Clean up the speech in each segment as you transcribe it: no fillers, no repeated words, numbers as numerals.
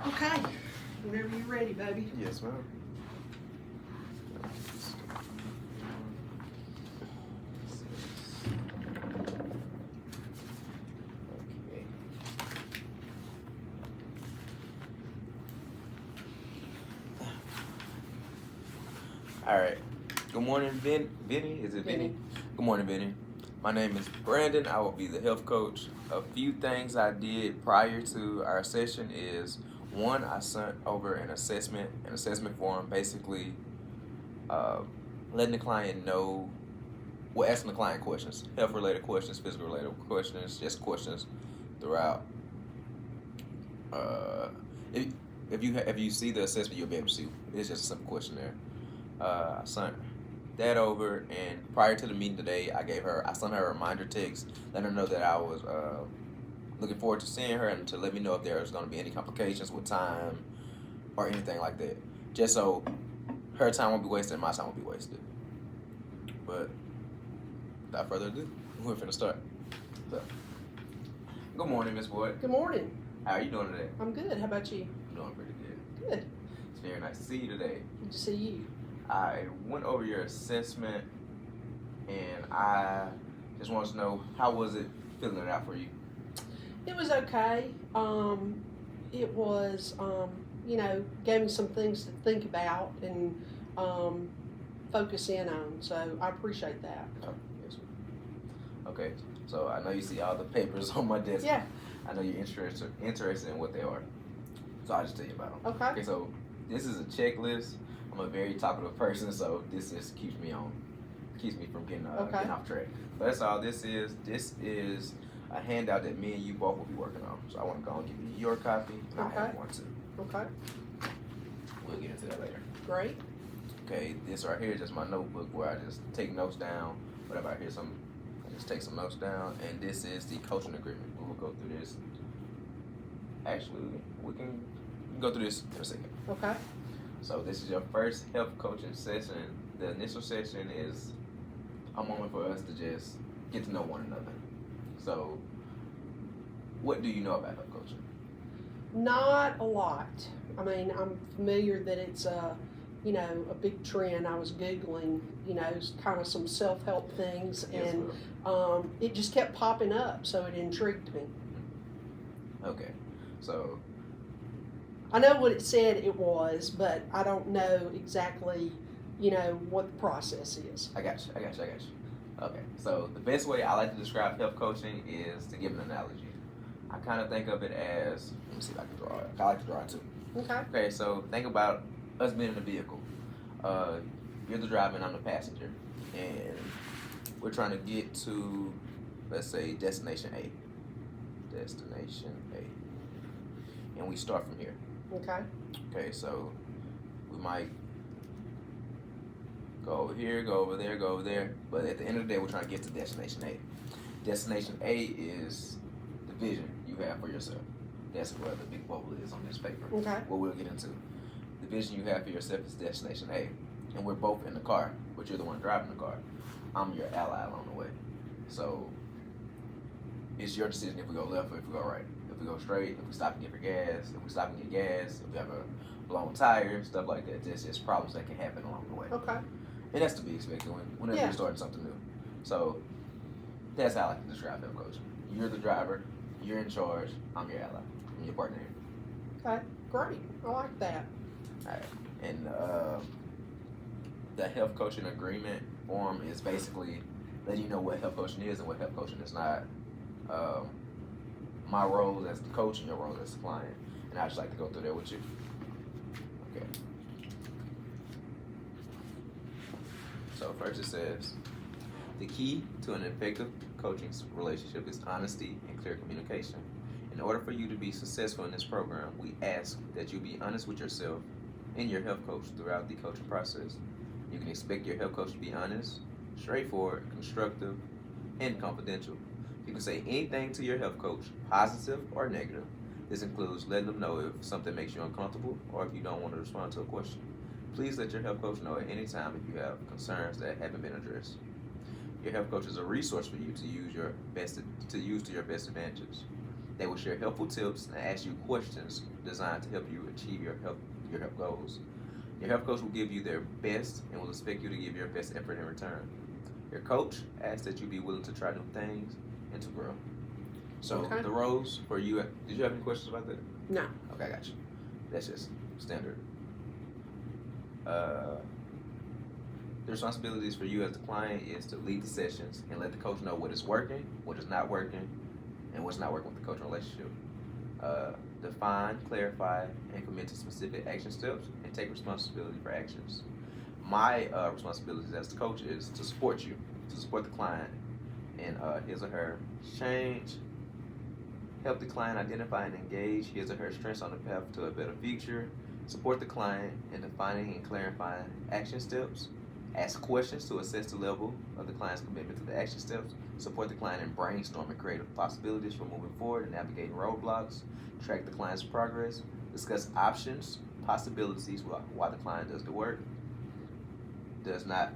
Okay, whenever you're ready, baby. Yes, ma'am. Okay. All right. Good morning, Vinny. Is it Vinny? Good morning, Vinny. My name is Brandon. I will be the health coach. A few things I did prior to our session is one, I sent over an assessment form, basically uh, letting the client know, well, asking the client questions, health related questions, physical related questions, just questions throughout. Uh, if if you see the assessment, you'll be able to see it's just a simple questionnaire. I sent that over, and prior to the meeting today, I sent her a reminder text, letting her know that I was looking forward to seeing her and to let me know if there was going to be any complications with time or anything like that. Just so her time won't be wasted and my time won't be wasted. But without further ado, we're finna start. So, good morning, Miss Boyd. Good morning. How are you doing today? I'm good. How about you? I'm doing pretty good. Good. It's very nice to see you today. Good to see you. I went over your assessment, and I just wanted to know, how was it filling it out for you? It was okay. It was, gave me some things to think about and focus in on. So I appreciate that. Oh, yes. Okay, so I know you see all the papers on my desk. Yeah. I know you're interested in what they are. So I'll just tell you about them. Okay. Okay, so this is a checklist. I'm a very talkative person, so this just keeps me from getting off track. So that's all this is. This is a handout that me and you both will be working on. So I want to go and give you your copy, and I have one too. Okay. We'll get into that later. Great. Okay, this right here is just my notebook where I just take notes down. Whenever I hear something, I just take some notes down. And this is the coaching agreement. We will go through this. Actually, we can go through this in a second. Okay. So this is your first health coaching session. The initial session is a moment for us to just get to know one another. So, what do you know about health coaching? Not a lot. I mean, I'm familiar that it's a big trend. I was Googling, kind of some self-help things, Yes, and it just kept popping up, so it intrigued me. Okay, so I know what it said it was, but I don't know exactly, what the process is. I got you. Okay, so the best way I like to describe health coaching is to give an analogy. I kind of think of it as, let me see if I can draw it. I like to draw it too. Okay. Okay, so think about us being in a vehicle. You're the driver and I'm the passenger, and we're trying to get to, let's say, destination A. And we start from here. Okay. Okay, so we might go over here, go over there, but at the end of the day, we're trying to get to destination A. Destination A is the vision you have for yourself. That's where the big bubble is on this paper. Okay. What we'll get into. The vision you have for yourself is destination A, and we're both in the car, but you're the one driving the car. I'm your ally along the way. So it's your decision if we go left or if we go right. If we go straight, if we stop and get for gas, if we stop and get gas, if we have a blown tire, stuff like that. There's just problems that can happen along the way. Okay. And that's to be expected whenever you're starting something new. So that's how I like to describe health coaching. You're the driver, you're in charge, I'm your ally, I'm your partner. Okay. Great. I like that. All right. And the health coaching agreement form is basically letting you know what health coaching is and what health coaching is not. My role as the coach and your role as the client. And I just like to go through that with you. Okay. So first it says, the key to an effective coaching relationship is honesty and clear communication. In order for you to be successful in this program, we ask that you be honest with yourself and your health coach throughout the coaching process. You can expect your health coach to be honest, straightforward, constructive, and confidential. You can say anything to your health coach, positive or negative. This includes letting them know if something makes you uncomfortable or if you don't want to respond to a question. Please let your health coach know at any time if you have concerns that haven't been addressed. Your health coach is a resource for you to use to your best advantages. They will share helpful tips and ask you questions designed to help you achieve your health goals. Your health coach will give you their best and will expect you to give your best effort in return. Your coach asks that you be willing to try new things and to grow. So Okay. the roles for you, did you have any questions about that? No. Okay, I got you. That's just standard. The responsibilities for you as the client is to lead the sessions and let the coach know what is working, what is not working, and what's not working with the coaching relationship. Define, clarify, and commit to specific action steps and take responsibility for actions. My responsibilities as the coach is to support you, to support the client in his or her change, help the client identify and engage his or her strengths on the path to a better future, support the client in defining and clarifying action steps, ask questions to assess the level of the client's commitment to the action steps, support the client in brainstorming creative possibilities for moving forward and navigating roadblocks, track the client's progress, discuss options, possibilities while the client does the work, does not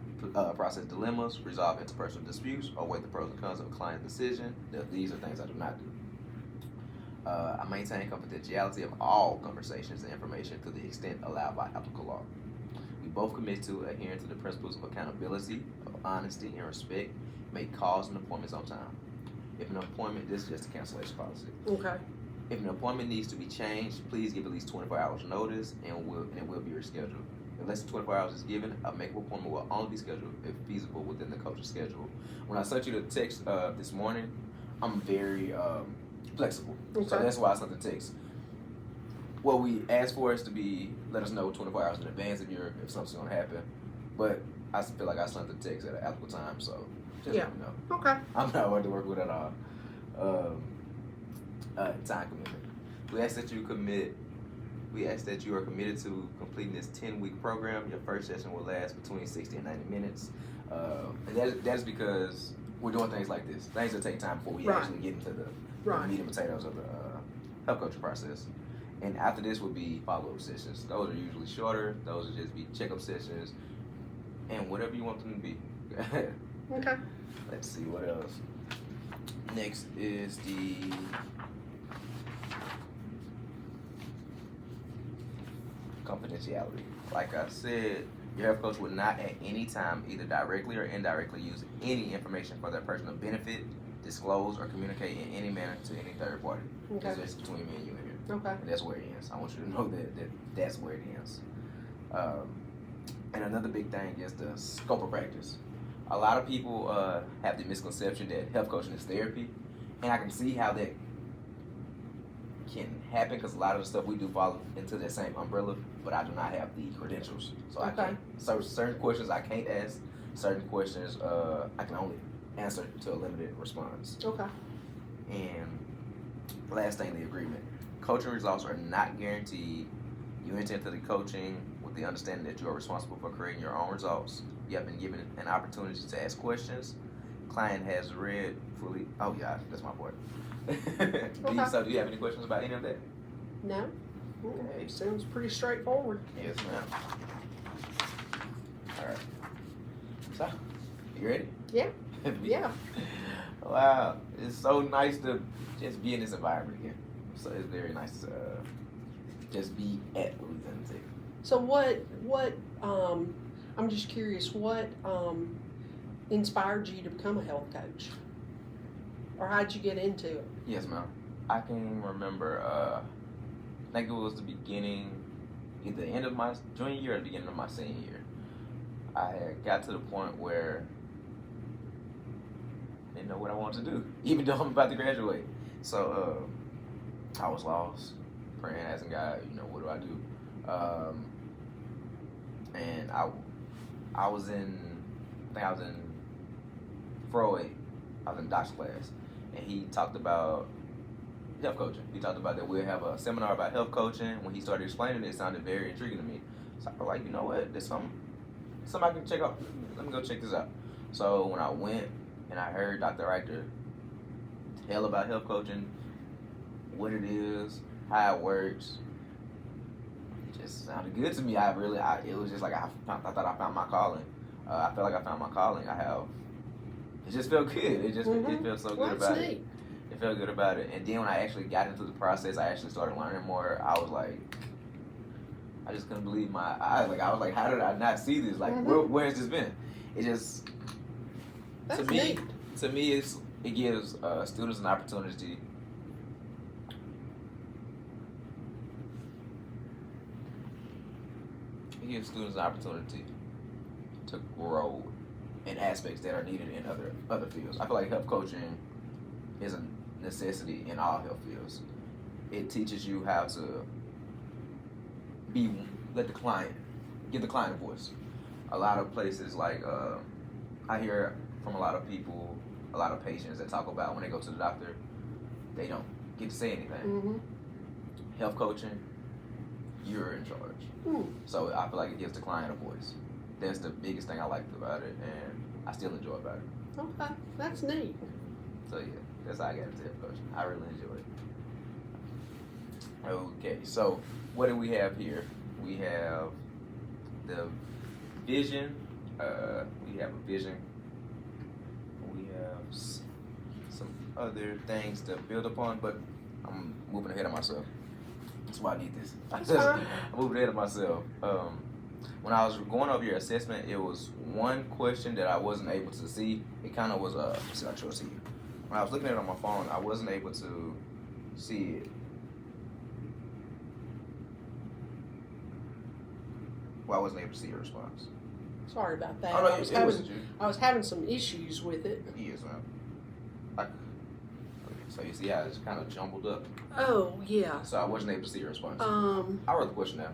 process dilemmas, resolve interpersonal disputes, or weigh the pros and cons of a client decision. These are things I do not do. I maintain confidentiality of all conversations and information to the extent allowed by applicable law. We both commit to adhering to the principles of accountability, of honesty, and respect, make calls and appointments on time. If an appointment, this is just a cancellation policy. Okay. If an appointment needs to be changed, please give at least 24 hours notice and it will be rescheduled. If less than 24 hours is given, a makeable appointment will only be scheduled if feasible within the coach's schedule. When I sent you the text this morning, I'm very flexible. Okay. So that's why I sent the text. What we asked for is to be, let us know 24 hours in advance if something's going to happen. But I feel like I sent the text at an applicable time, so just let me know. Okay. I'm not hard to work with at all. Time commitment. We ask that you are committed to completing this 10-week program. Your first session will last between 60 and 90 minutes. And that's because we're doing things like this. Things that take time before we Right. actually get into the Right. meat and potatoes of the health coaching process. And after this would be follow-up sessions. Those are usually shorter. Those would just be check-up sessions and whatever you want them to be. Okay. Let's see what else. Next is the confidentiality. Like I said, your health coach will not at any time either directly or indirectly use any information for their personal benefit, disclose, or communicate in any manner to any third party. Okay. It's just between me and you in here. Okay. And that's where it ends. I want you to know that's where it ends. And another big thing is the scope of practice. A lot of people have the misconception that health coaching is therapy, and I can see how that can happen because a lot of the stuff we do fall into that same umbrella, but I do not have the credentials. So I Okay. can't, so certain questions I can't ask, certain questions I can only answer to a limited response. Okay. And last thing, the agreement. Coaching results are not guaranteed. You enter into the coaching with the understanding that you are responsible for creating your own results. You have been given an opportunity to ask questions. Client has read fully. Oh yeah, that's my part. So do you have any questions about any of that? No. Okay. Sounds pretty straightforward. Yes, ma'am. All right. So, you ready? Yeah. Yeah. Wow, it's so nice to just be in this environment again. So it's very nice to just be at Louisiana Tech. So what I'm just curious, what inspired you to become a health coach? Or how'd you get into it? Yes, ma'am. I can remember, I think it was the beginning, either the end of my junior year or the beginning of my senior year. I had got to the point where I didn't know what I wanted to do, even though I'm about to graduate. So I was lost, praying, asking God, what do I do? And I was in Freud. I was in Doc's class, and he talked about health coaching. He talked about that we'll have a seminar about health coaching. When he started explaining it, it sounded very intriguing to me. So I was like, you know what? There's something I can check out. Let me go check this out. So when I went and I heard Dr. Reichter tell about health coaching, what it is, how it works, it just sounded good to me. It was just like I thought I found my calling. I felt like I found my calling. It just felt good. It felt so good Well, about that's it. neat. It felt good about it. And then when I actually got into the process, I actually started learning more. I was like, I just couldn't believe my eyes. Like I was like, how did I not see this? Like where has this been? It just That's to me, neat. it gives students an opportunity. It gives students an opportunity to grow in aspects that are needed in other fields. I feel like health coaching is a necessity in all health fields. It teaches you how to give the client a voice. A lot of places like I hear from a lot of people, a lot of patients that talk about when they go to the doctor, they don't get to say anything. Health coaching, you're in charge. So I feel like it gives the client a voice. That's the biggest thing I liked about it, and I still enjoy about it. Okay, that's neat. So yeah, that's how I got into health coaching. I really enjoy it. Okay, so what do we have here? We have the vision. We have a vision. We have some other things to build upon, but I'm moving ahead of myself. That's why I need this. I'm moving ahead of myself. When I was going over your assessment, it was one question that I wasn't able to see. It kind of was see, I see it. When I was looking at it on my phone, I wasn't able to see it. Well, I wasn't able to see your response. Sorry about that. Oh, no, it wasn't you. I was having some issues with it. Yes, ma'am. Okay, so you see how it's kind of jumbled up. Oh, yeah. So I wasn't able to see your response. I wrote the question down.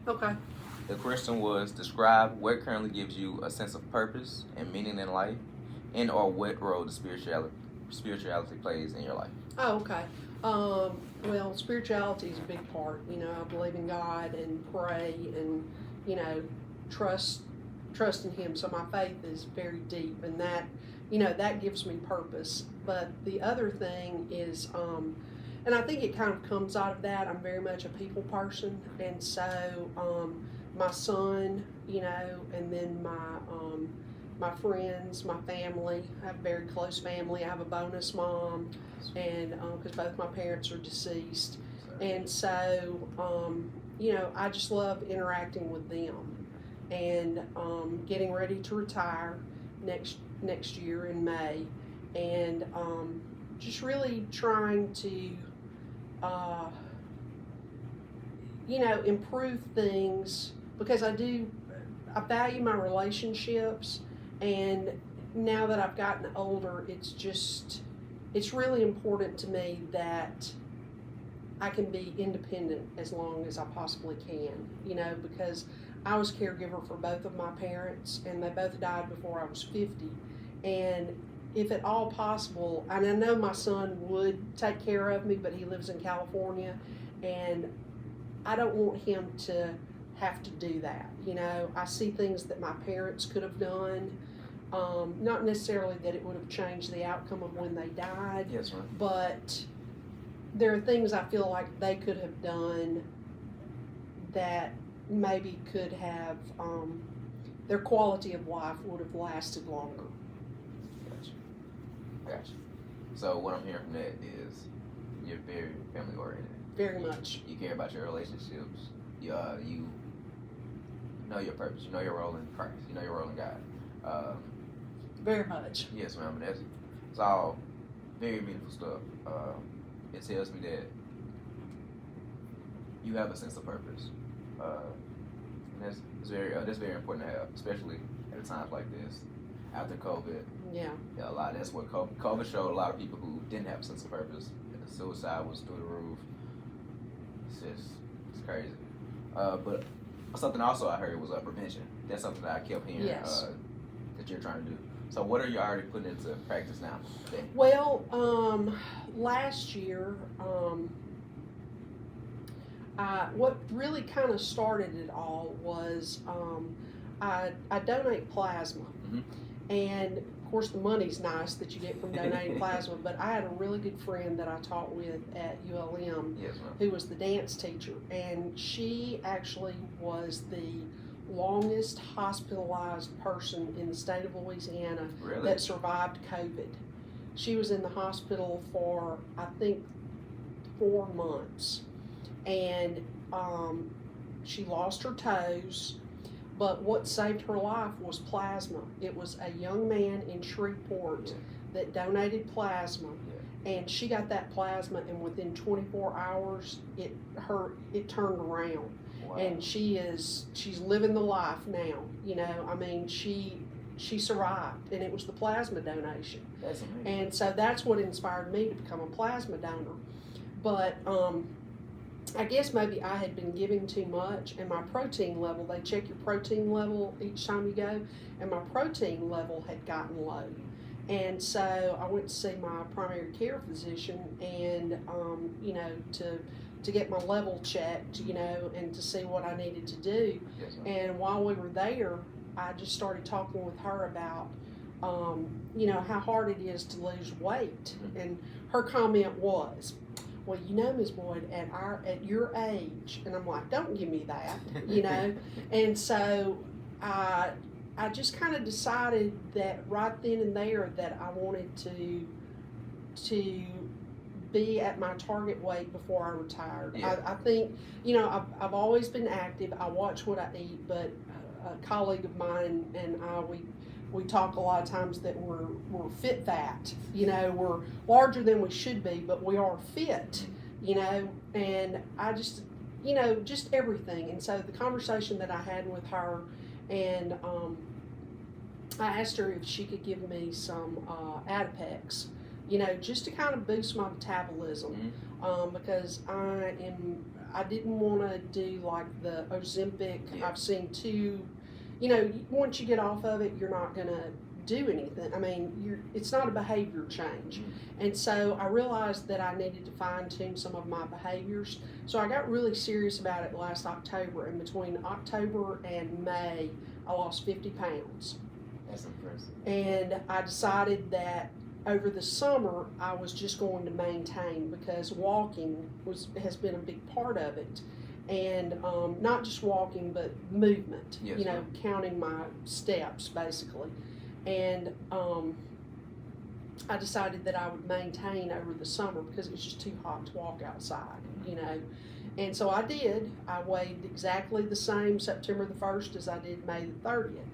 Okay. The question was, describe what currently gives you a sense of purpose and meaning in life, and or what role does spirituality plays in your life. Oh, okay. Well, spirituality is a big part. You know, I believe in God and pray and, you know, trust in Him. So my faith is very deep, and that, you know, that gives me purpose. But the other thing is, and I think it kind of comes out of that. I'm very much a people person, and so my son, you know, and then my friends, my family. I have a very close family. I have a bonus mom, and because both my parents are deceased, and so you know, I just love interacting with them, and getting ready to retire next year in May, and just really trying to you know, improve things, because I value my relationships, and now that I've gotten older, it's really important to me that I can be independent as long as I possibly can, you know, because I was caregiver for both of my parents, and they both died before I was 50, and if at all possible, and I know my son would take care of me, but he lives in California, and I don't want him to have to do that. You know, I see things that my parents could have done, not necessarily that it would have changed the outcome of when they died, Yes, ma'am. but there are things I feel like they could have done that maybe could have, their quality of life would have lasted longer. Gotcha. So what I'm hearing from that is you're very family oriented. Very much. You care about your relationships. You know your purpose. You know your role in Christ. You know your role in God. Very much. Yes, ma'am. And it's all very meaningful stuff. It tells me that you have a sense of purpose, and that's very important to have, especially at times like this after COVID. Yeah. Yeah, that's what COVID showed a lot of people who didn't have a sense of purpose. The suicide was through the roof. It's crazy. But something also I heard was prevention. That's something that I kept hearing. Yes. That you're trying to do. So what are you already putting into practice now? Okay. Well, last year, what really kind of started it all was I donate plasma. Mm-hmm. And of course the money's nice that you get from donating plasma, but I had a really good friend that I taught with at ULM. Yes, ma'am. Who was the dance teacher, and she actually was the longest hospitalized person in the state of Louisiana Really? that survived COVID. She was in the hospital for, I think, 4 months. And she lost her toes. But what saved her life was plasma. It was a young man in Shreveport that donated plasma. And she got that plasma, and within 24 hours, it turned around. Wow. And she's living the life now. I mean, she survived, and it was the plasma donation. That's amazing. And so that's what inspired me to become a plasma donor. But I guess maybe I had been giving too much, and my protein level, they check your protein level each time you go, and my protein level had gotten low. And so I went to see my primary care physician, and to get my level checked, and to see what I needed to do. Yes, ma'am. And while we were there, I just started talking with her about, how hard it is to lose weight. And her comment was, well, Ms. Boyd, at your age, and I'm like, don't give me that, And so I just kind of decided that right then and there that I wanted to be at my target weight before I retired. Yeah. I think, I've always been active. I watch what I eat, but a colleague of mine and I, we talk a lot of times that we're fit fat. We're larger than we should be, but we are fit, and I just, just everything. And so the conversation that I had with her, and I asked her if she could give me some Adipex, just to kind of boost my metabolism, because I didn't want to do like the Ozempic. Yeah. I've seen once you get off of it, you're not going to do anything. I mean, it's not a behavior change. And so I realized that I needed to fine tune some of my behaviors. So I got really serious about it last October, and between October and May, I lost 50 pounds. That's impressive. And I decided that over the summer, I was just going to maintain, because walking has been a big part of it. And not just walking, but movement, Yes, counting my steps, basically. And I decided that I would maintain over the summer because it was just too hot to walk outside, And so I did. I weighed exactly the same September the 1st as I did May the 30th.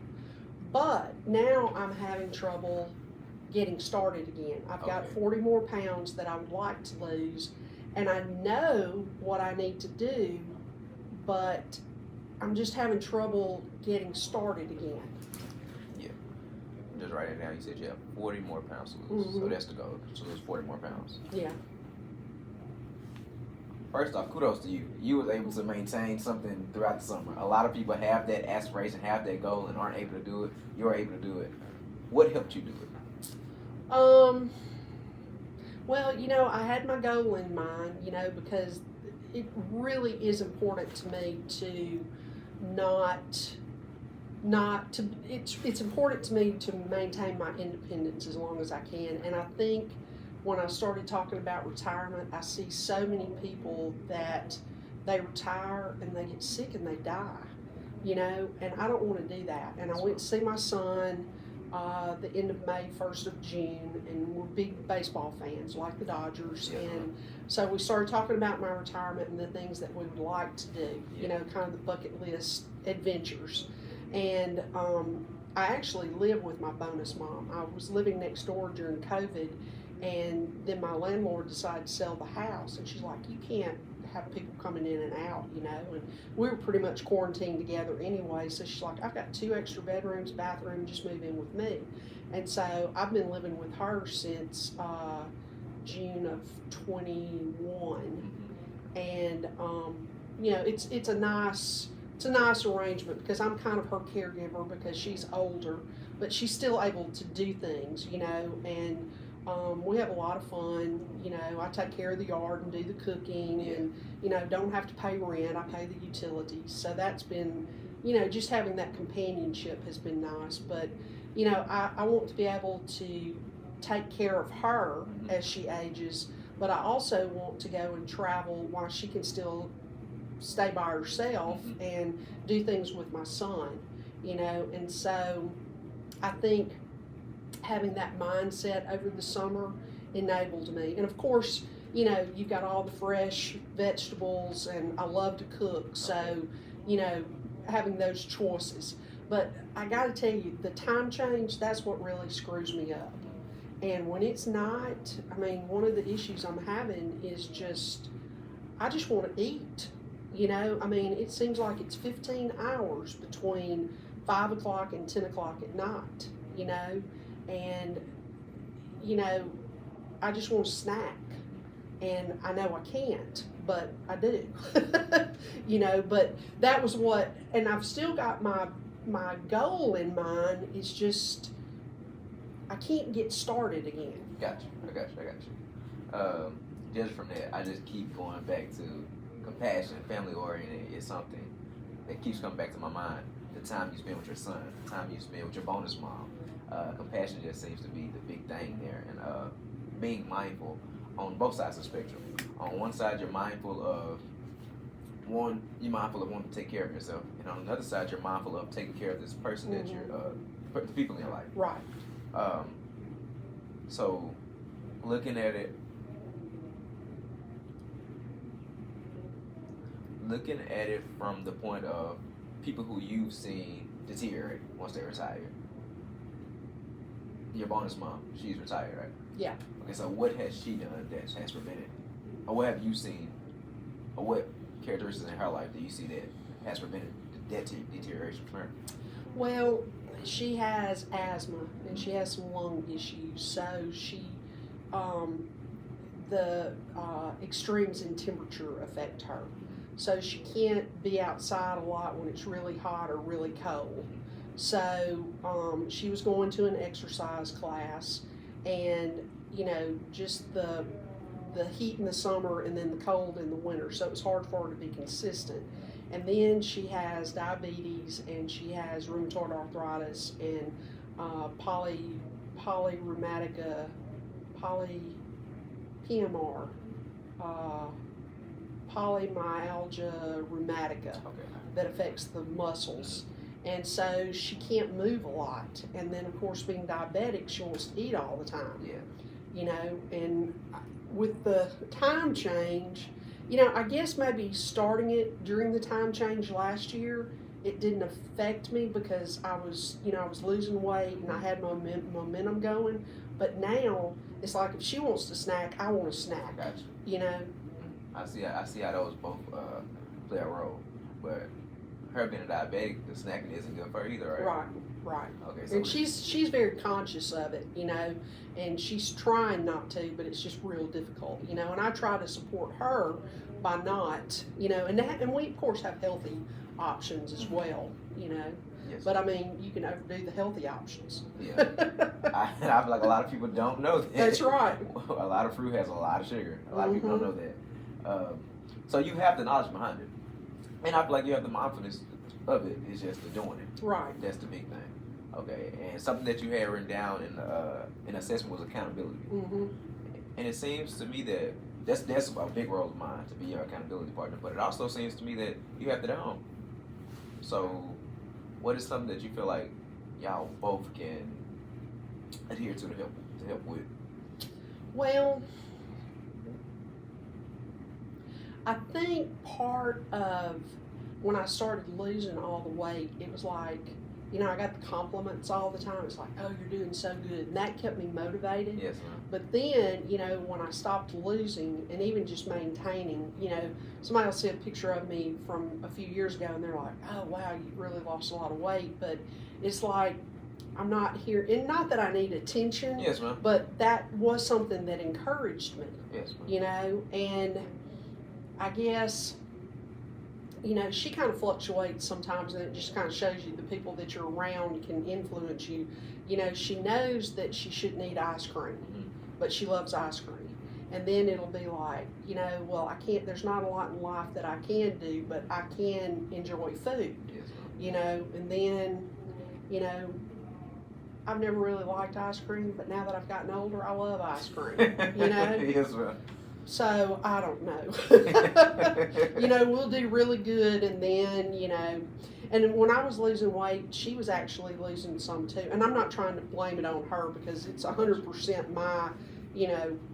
But now I'm having trouble getting started again. I've got 40 more pounds that I would like to lose, and I know what I need to do, but I'm just having trouble getting started again. Yeah. Just write it down. You said you have 40 more pounds to lose. So that's the goal. So lose 40 more pounds. Yeah. First off, kudos to you. You was able to maintain something throughout the summer. A lot of people have that aspiration, have that goal, and aren't able to do it. You're able to do it. What helped you do it? Well, I had my goal in mind, because it really is important to me to it's important to me to maintain my independence as long as I can. And I think when I started talking about retirement, I see so many people that they retire and they get sick and they die, and I don't want to do that. And I went to see my son the end of May, 1st of June, and we're big baseball fans, like the Dodgers. Yeah. And so we started talking about my retirement and the things that we would like to do, kind of the bucket list adventures. And I actually live with my bonus mom. I was living next door during COVID, and then my landlord decided to sell the house, and she's like, you can't have people coming in and out, and we were pretty much quarantined together anyway, so she's like, I've got 2 extra bedrooms, bathroom, just move in with me. And so I've been living with her since June of 21, and it's a nice arrangement, because I'm kind of her caregiver, because she's older, but she's still able to do things, and we have a lot of fun. I take care of the yard and do the cooking, and don't have to pay rent. I pay the utilities. So that's been, just having that companionship has been nice. But I want to be able to take care of her as she ages, but I also want to go and travel while she can still stay by herself and do things with my son, and so I think having that mindset over the summer enabled me. And of course, you know, you've got all the fresh vegetables, and I love to cook, so, you know, having those choices. But I got to tell you, the time change, that's what really screws me up. And when it's night, I mean, one of the issues I'm having is just, I just want to eat. You know, I mean, it seems like it's 15 hours between 5 o'clock and 10 o'clock at night, you know, and, you know, I just want a snack. And I know I can't, but I do. You know, but that was what, and I've still got my goal in mind is just, I can't get started again. Gotcha. I got you. Just from that, I just keep going back to compassion, family oriented is something that keeps coming back to my mind. The time you spend with your son, the time you spend with your bonus mom. Compassion just seems to be the big thing there, and being mindful on both sides of the spectrum. On one side, you're mindful of wanting to take care of yourself, and on the other side, you're mindful of taking care of this person that you're, the people in your life. Right. So, looking at it from the point of people who you've seen deteriorate once they retire. Your bonus mom, she's retired, right? Yeah. Okay, so what has she done that has prevented, or what have you seen, or what characteristics in her life do you see that has prevented that deterioration from her? Well, she has asthma and she has some lung issues, so she, the extremes in temperature affect her. So she can't be outside a lot when it's really hot or really cold. So she was going to an exercise class, and you know, just the heat in the summer and then the cold in the winter. So it was hard for her to be consistent. And then she has diabetes, and she has rheumatoid arthritis and PMR, polymyalgia rheumatica, that affects the muscles. And so she can't move a lot. And then, of course, being diabetic, she wants to eat all the time. Yeah. You know, and with the time change, you know, I guess maybe starting it during the time change last year, it didn't affect me because I was losing weight and I had my momentum going. But now it's like if she wants to snack, I want to snack. Gotcha. You know. I see how those both play a role, but her being a diabetic, the snacking isn't good for her either, right? Right. Okay. So And she's very conscious of it, you know, and she's trying not to, but it's just real difficult, you know. And I try to support her by not, you know, and we of course have healthy options as well, you know. Yes. But I mean, you can overdo the healthy options. Yeah. I feel like a lot of people don't know that. That's right. A lot of fruit has a lot of sugar. A lot of people don't know that. So you have the knowledge behind it, and I feel like you have the mindfulness of it. It's just the doing it. Right. That's the big thing. Okay, and something that you had written down in assessment was accountability. Mm-hmm. And it seems to me that that's a big role of mine to be your accountability partner. But it also seems to me that you have it at home. So, what is something that you feel like y'all both can adhere to help with? Well, I think part of when I started losing all the weight, it was like, you know, I got the compliments all the time. It's like, oh, you're doing so good. And that kept me motivated. Yes, ma'am. But then, you know, when I stopped losing and even just maintaining, you know, somebody will see a picture of me from a few years ago and they're like, oh, wow, you really lost a lot of weight. But it's like, I'm not here, and not that I need attention. Yes, ma'am. But that was something that encouraged me. Yes, ma'am. You know, and I guess, you know, she kind of fluctuates sometimes, and it just kind of shows you the people that you're around can influence you. You know, she knows that she shouldn't eat ice cream, but she loves ice cream. And then it'll be like, you know, well, I can't, there's not a lot in life that I can do, but I can enjoy food. Yes, ma'am. You know, and then, you know, I've never really liked ice cream, but now that I've gotten older, I love ice cream. You know? Yes, ma'am. So I don't know. You know, we'll do really good, and then and when I was losing weight, she was actually losing some too. And I'm not trying to blame it on her because it's 100% my,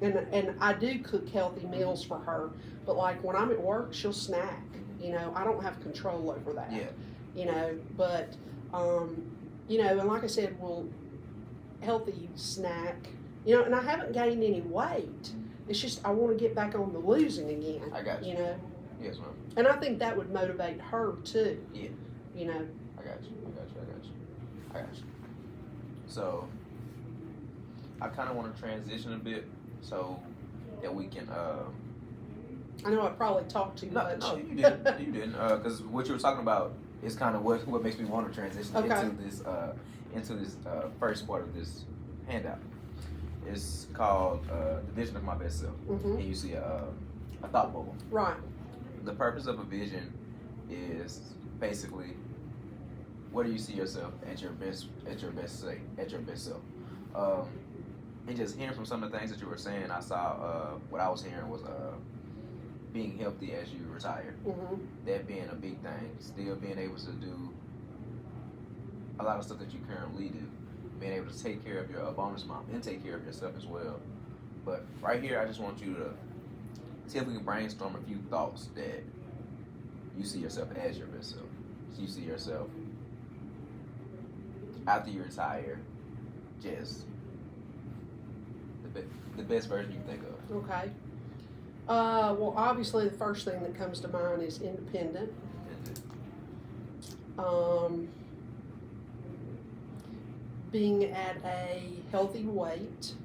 and I do cook healthy meals for her. But like when I'm at work, she'll snack. I don't have control over that. Yeah. But and like I said, we'll healthy snack. And I haven't gained any weight. It's just I want to get back on the losing again. I got you. Yes, ma'am. And I think that would motivate her too. Yeah. You know. I got you. So I kind of want to transition a bit so that we can. I know I probably talked too much. No, you didn't. You didn't. Because what you were talking about is kind of what makes me want to transition into this first part of this handout. It's called the vision of my best self, and you see a thought bubble. Right. The purpose of a vision is basically where do you see yourself at your best self. And just hearing from some of the things that you were saying, I saw what I was hearing was being healthy as you retire. That being a big thing. Still being able to do a lot of stuff that you currently do. Being able to take care of your bonus mom and take care of yourself as well. But right here, I just want you to see if we can brainstorm a few thoughts that you see yourself as your best self. So you see yourself after you retire, just the best version you can think of. Okay. Well, obviously, the first thing that comes to mind is independent. Being at a healthy weight.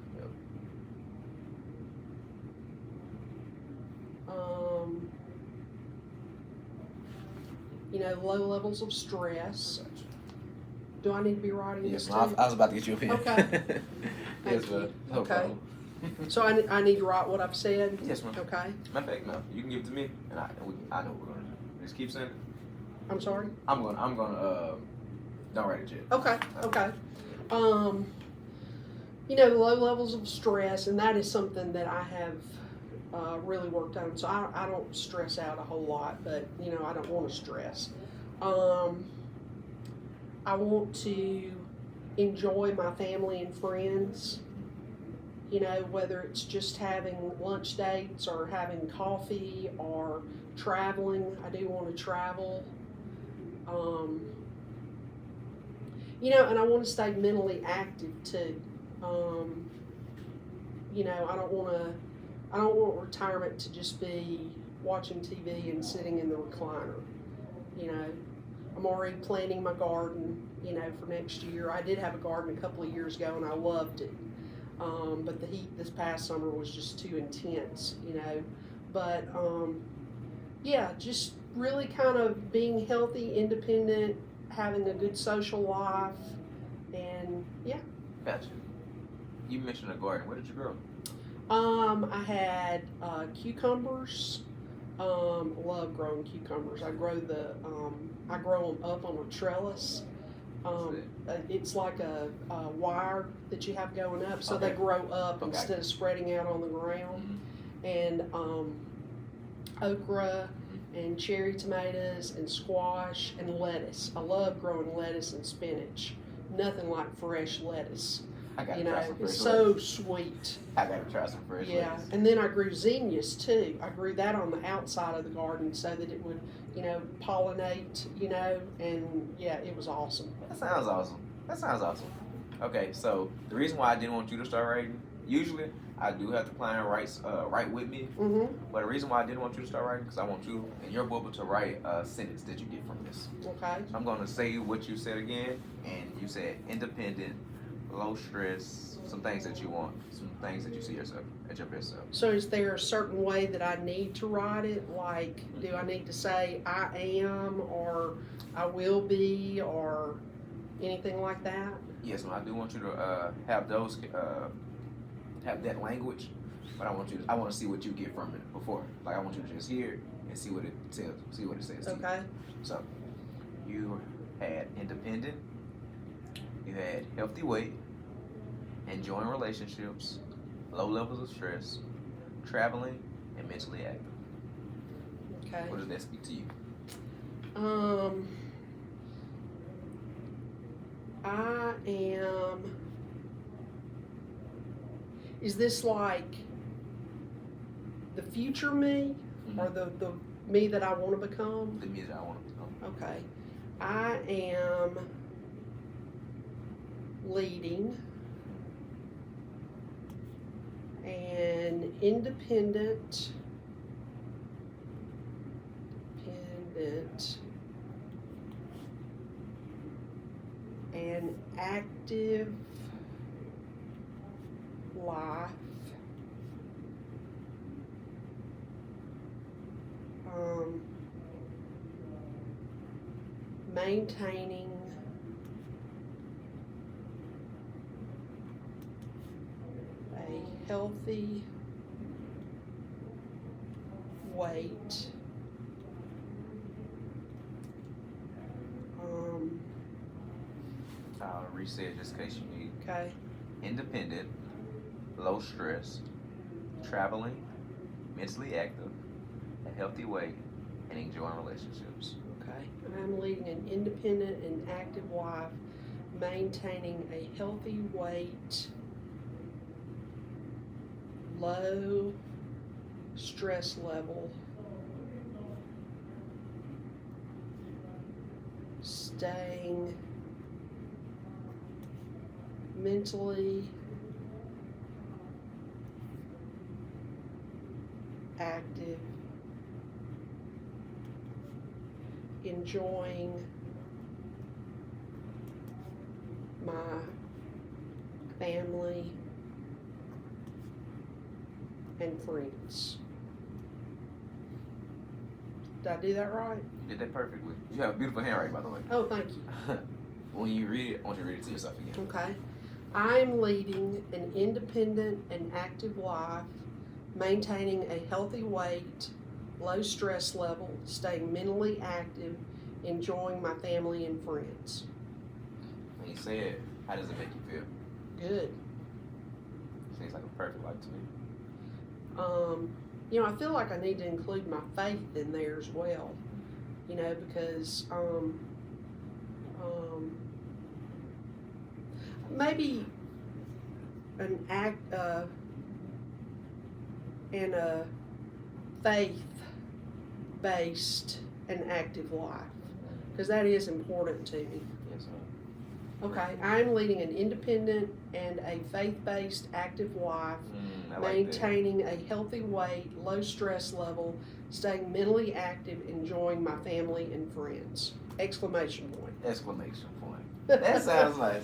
Low levels of stress. Do I need to be writing this Yes, too? I was about to get you a pen. Okay. Yes, ma'am. No Okay. problem. So I need to write what I've said? Yes, ma'am. Okay. Matter of fact, no, you can give it to me, and I know what we're gonna do. Just keep saying it. I'm sorry? I'm gonna don't write it yet. Okay. Low levels of stress, and that is something that I have really worked on. So I don't stress out a whole lot, but I don't want to stress. I want to enjoy my family and friends. Whether it's just having lunch dates or having coffee or traveling. I do want to travel. And I want to stay mentally active too. I don't want retirement to just be watching TV and sitting in the recliner. I'm already planting my garden, for next year. I did have a garden a couple of years ago and I loved it. But the heat this past summer was just too intense, But, just really kind of being healthy, independent, having a good social life, and yeah. Gotcha. You mentioned a garden. What did you grow? I had cucumbers. Love growing cucumbers. I grow them up on a trellis. It's like a wire that you have going up, so they grow up instead of spreading out on the ground. And okra and cherry tomatoes and squash and lettuce. I love growing lettuce and spinach. Nothing like fresh lettuce. I gotta try some fresh It's so lettuce. Sweet. I gotta try some fresh lettuce. And then I grew zinnias too. I grew that on the outside of the garden so that it would, pollinate, and yeah, it was awesome. That sounds awesome. Okay, so the reason why I didn't want you to start writing, usually I do have the client write with me, but the reason why I didn't want you to start writing, because I want you and your bubble to write a sentence that you get from this. Okay. So I'm going to say what you said again, and you said independent, low stress, some things that you want, some things that you see yourself at your best self. So is there a certain way that I need to write it? Like, do I need to say I am or I will be or anything like that? Yes, ma'am. I do want you to have those, have that language, but I want to see what you get from it before. Like I want you to just hear it and see what it says to you. Okay. So, you had independent, you had healthy weight, enjoying relationships, low levels of stress, traveling, and mentally active. Okay. What does that speak to you? I am. Is this like the future me, or the me that I want to become? The music I want to become. Okay. I am leading an independent and active life, maintaining a healthy weight, I'll reset it just in case you need. okay, Independent, low stress, traveling, mentally active, a healthy weight, and enjoying relationships. okay. I'm leading an independent and active life, maintaining a healthy weight, low stress level, staying mentally active, enjoying my family and friends. Did I do that right? You did that perfectly. You have a beautiful handwriting, by the way. Oh, thank you. When you read it, I want you to read it to yourself again. Okay. I'm leading an independent and active life, maintaining a healthy weight, low stress level, staying mentally active, enjoying my family and friends. When you say it, how does it make you feel? Good. Seems like a perfect life to me. I feel like I need to include my faith in there as well, because maybe an act and a faith-based and active life, because that is important to me. Yes, ma'am. Okay, I'm leading an independent and a faith-based active life, I like that. maintaining a healthy weight, low stress level, staying mentally active, enjoying my family and friends. Exclamation point. Exclamation point. That sounds nice.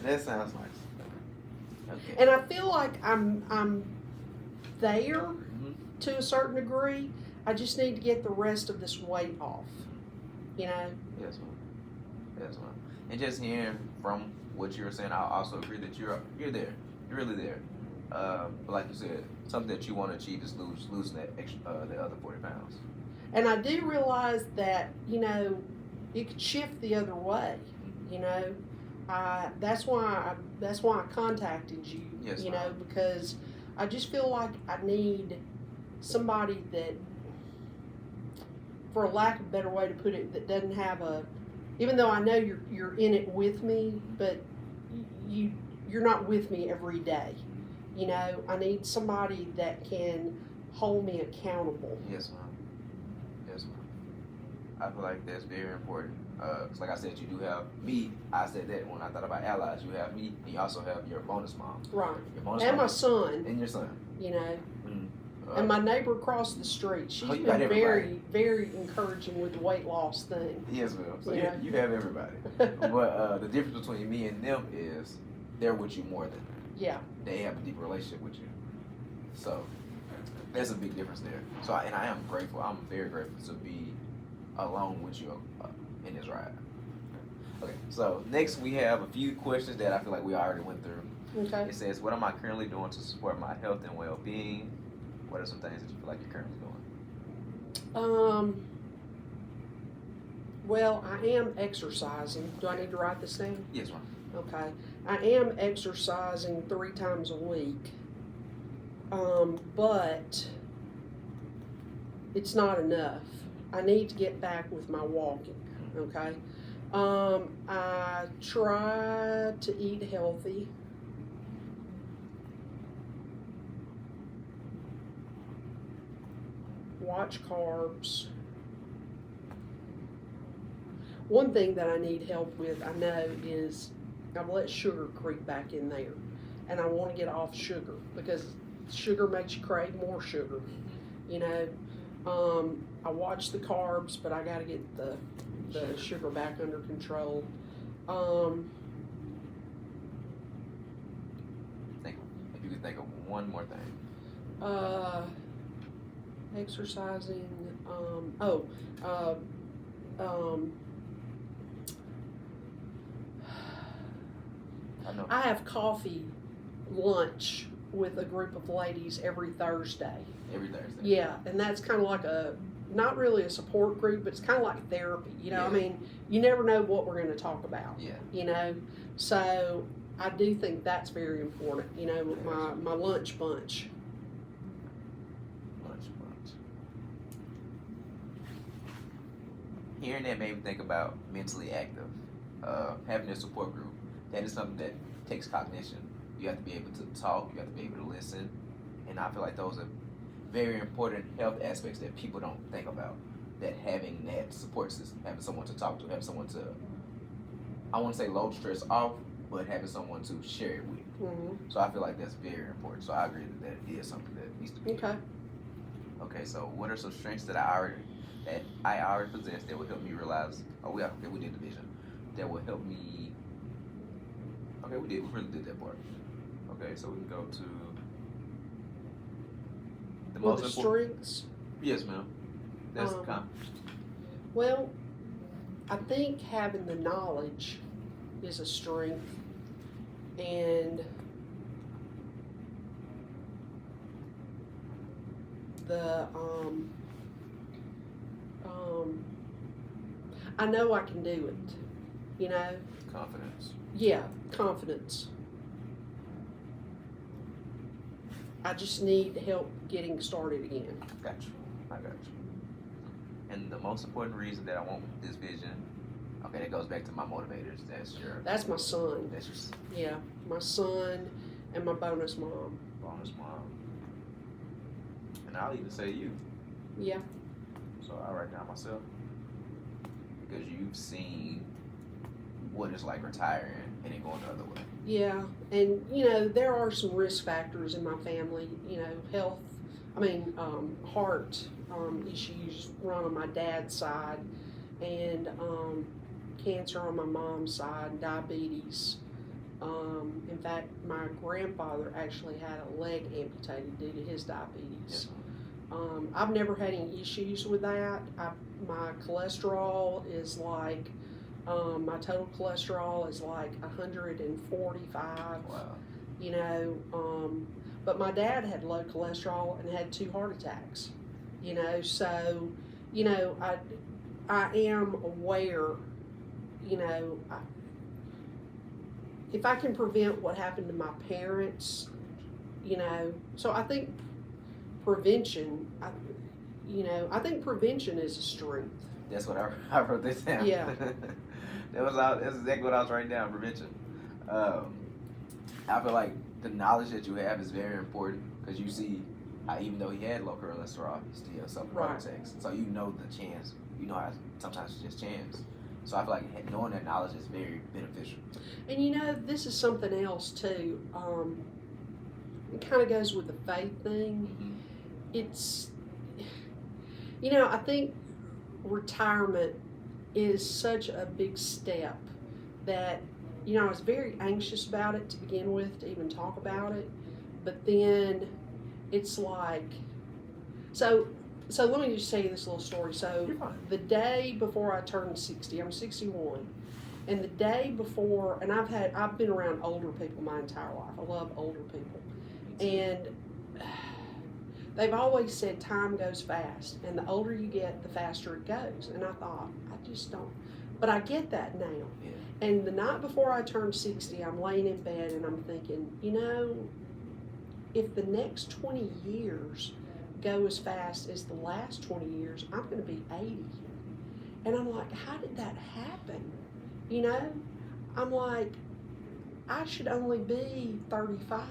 Okay. And I feel like I'm there to a certain degree. I just need to get the rest of this weight off. Yes, ma'am. Yes, ma'am. And just hearing from what you were saying, I also agree that you're there. You're really there. But like you said, something that you want to achieve is losing that the other 40 pounds. And I do realize that, you could shift the other way, That's why I contacted you, Yes, ma'am. because I just feel like I need somebody that, for lack of a better way to put it, that doesn't have even though I know you're in it with me, but you're not with me every day. I need somebody that can hold me accountable. Yes, ma'am. Yes, ma'am. I feel like that's very important. 'Cause like I said, you do have me. I said that when I thought about allies. You have me, and you also have your bonus mom. Right. Your bonus And mom my son, and your son. and my neighbor across the street. She's you been got everybody. very, very encouraging with the weight loss thing. Yes, ma'am. So Yeah. you have everybody. But the difference between me and them is they're with you more than Yeah. they have a deeper relationship with you. So there's a big difference there. So I am grateful. I'm very grateful to be along with you in this ride. Okay, so next we have a few questions that I feel like we already went through. Okay. It says, what am I currently doing to support my health and well-being? What are some things that you feel like you're currently doing? Well, I am exercising. Do I need to write this down? Yes, ma'am. Okay. I am exercising 3 times a week. But it's not enough. I need to get back with my walking, okay? I try to eat healthy. Watch carbs. One thing that I need help with, I know, is I've let sugar creep back in there. And I want to get off sugar because sugar makes you crave more sugar. You know, I watch the carbs, but I got to get the sugar back under control. If you could think of one more thing. Exercising. I know. I have coffee lunch with a group of ladies every Thursday. Every Thursday. Yeah, and that's kind of like not really a support group, but it's kind of like therapy. You know, I Yeah. mean, you never know what we're going to talk about. Yeah. You know, so I do think that's very important. You know, my lunch bunch. Lunch. Hearing that made me think about mentally active. Having a support group. That is something that takes cognition. You have to be able to talk. You have to be able to listen. And I feel like those are very important health aspects that people don't think about. That having that support system, having someone to talk to, having someone to, I want to say load stress off, but having someone to share it with. Mm-hmm. So I feel like that's very important. So I agree that is something that needs to be. Okay. Okay, so what are some strengths that I already possess that will help me realize? Oh, we did division. That will help me. Okay, we really did that part. Okay, so we can go to the Well, most the important. strengths. Yes, ma'am. That's Well, I think having the knowledge is a strength, and the I know I can do it. You know, confidence. yeah, confidence. I just need help getting started again. Got you. I got you. And the most important reason that I want this vision. Okay, that goes back to my motivators. That's my son. That's your Yeah, my son and my bonus mom. bonus mom. And I'll even say you. Yeah. So I write down myself because you've seen what it's like retiring and then going the other way. Yeah, and you know there are some risk factors in my family. You know, health. Heart issues run on my dad's side, and cancer on my mom's side, diabetes. In fact, my grandfather actually had a leg amputated due to his diabetes. I've never had any issues with that. My cholesterol is like, my total cholesterol is like 145. Wow. You know, but my dad had low cholesterol and had 2 heart attacks. You know, so, you know, I am aware, you know, if I can prevent what happened to my parents, you know, so I think prevention, I think prevention is a strength. That's what I wrote this down. Yeah. That's exactly what I was writing down. Prevention. I feel like the knowledge that you have is very important because you see how even though he had low cholesterol, he still suffered heart attacks. So you know the chance. You know how sometimes it's just chance. So I feel like knowing that knowledge is very beneficial. And you know, this is something else too. It kind of goes with the faith thing. Mm-hmm. It's, you know, I think retirement is such a big step that, you know, I was very anxious about it to begin with, to even talk about it. But then it's like, so let me just tell you this little story. So the day before I turned 60, I'm 61, and the day before, and I've been around older people my entire life. I love older people. And they've always said time goes fast, and the older you get, the faster it goes. And I thought, I just don't, but I get that now. Yeah. And the night before I turned 60, I'm laying in bed and I'm thinking, you know, if the next 20 years go as fast as the last 20 years, I'm going to be 80. And I'm like, how did that happen? You know, I'm like, I should only be 35,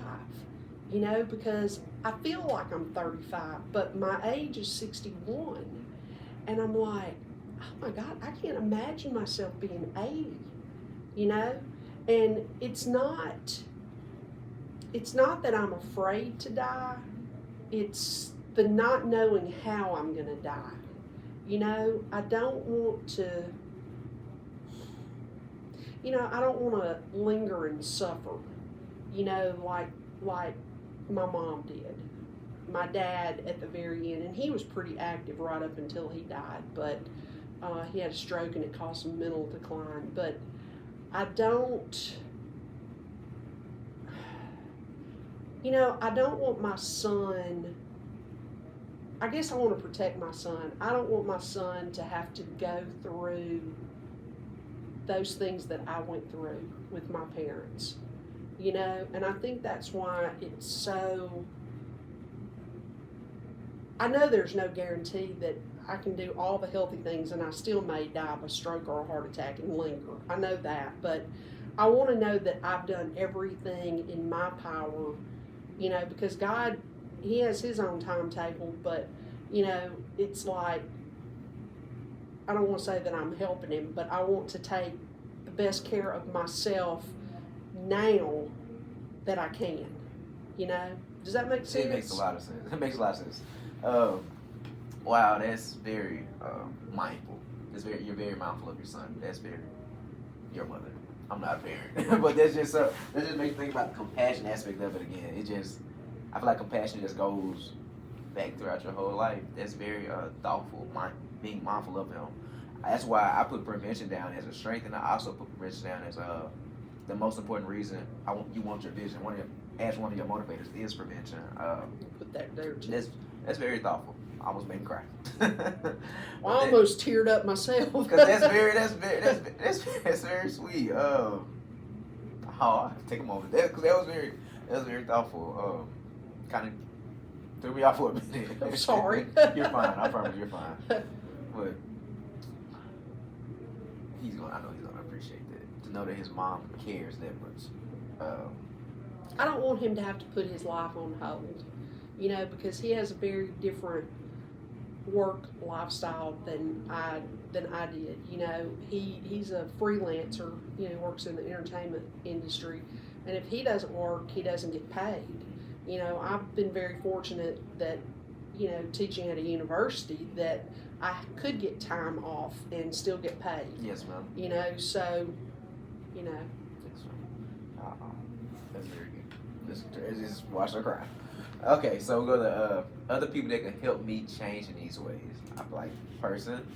you know, because I feel like I'm 35, but my age is 61. And I'm like, oh my God, I can't imagine myself being 80, you know? And it's not that I'm afraid to die, it's the not knowing how I'm going to die. You know, I don't want to, you know, I don't want to linger and suffer, you know, like my mom did. My dad at the very end, and he was pretty active right up until he died, but he had a stroke and it caused some mental decline. But I don't, you know, I don't want my son, I guess I want to protect my son. I don't want my son to have to go through those things that I went through with my parents, you know, and I think that's why it's so, I know there's no guarantee that I can do all the healthy things and I still may die of a stroke or a heart attack and linger. I know that, but I want to know that I've done everything in my power, you know, because God, He has His own timetable, but, you know, it's like, I don't want to say that I'm helping Him, but I want to take the best care of myself now that I can, you know? Does that make sense? It makes a lot of sense. It makes a lot of sense. Wow, that's very mindful. You're very mindful of your son. That's very your mother. I'm not a parent, but that just makes me think about the compassion aspect of it again. I feel like compassion just goes back throughout your whole life. That's very thoughtful, being mindful of him. That's why I put prevention down as a strength, and I also put prevention down as the most important reason you want your vision. One of your motivators is prevention. Put that there too. That's very thoughtful. I almost made me cry. I almost teared up myself. Because that's very sweet. Take a moment. That was very thoughtful. Kind of threw me off for a minute. I'm sorry. You're fine. I promise you're fine. But I know he's gonna appreciate that. To know that his mom cares that much. I don't want him to have to put his life on hold, you know, because he has a very different work lifestyle than I did. You know, he's a freelancer, you know, works in the entertainment industry, and if he doesn't work, he doesn't get paid. You know, I've been very fortunate that, you know, teaching at a university that I could get time off and still get paid. Yes, ma'am. You know, so, you know. That's very good. Just watch her cry. Okay, so we'll go to other people that can help me change in these ways. I'm like, person,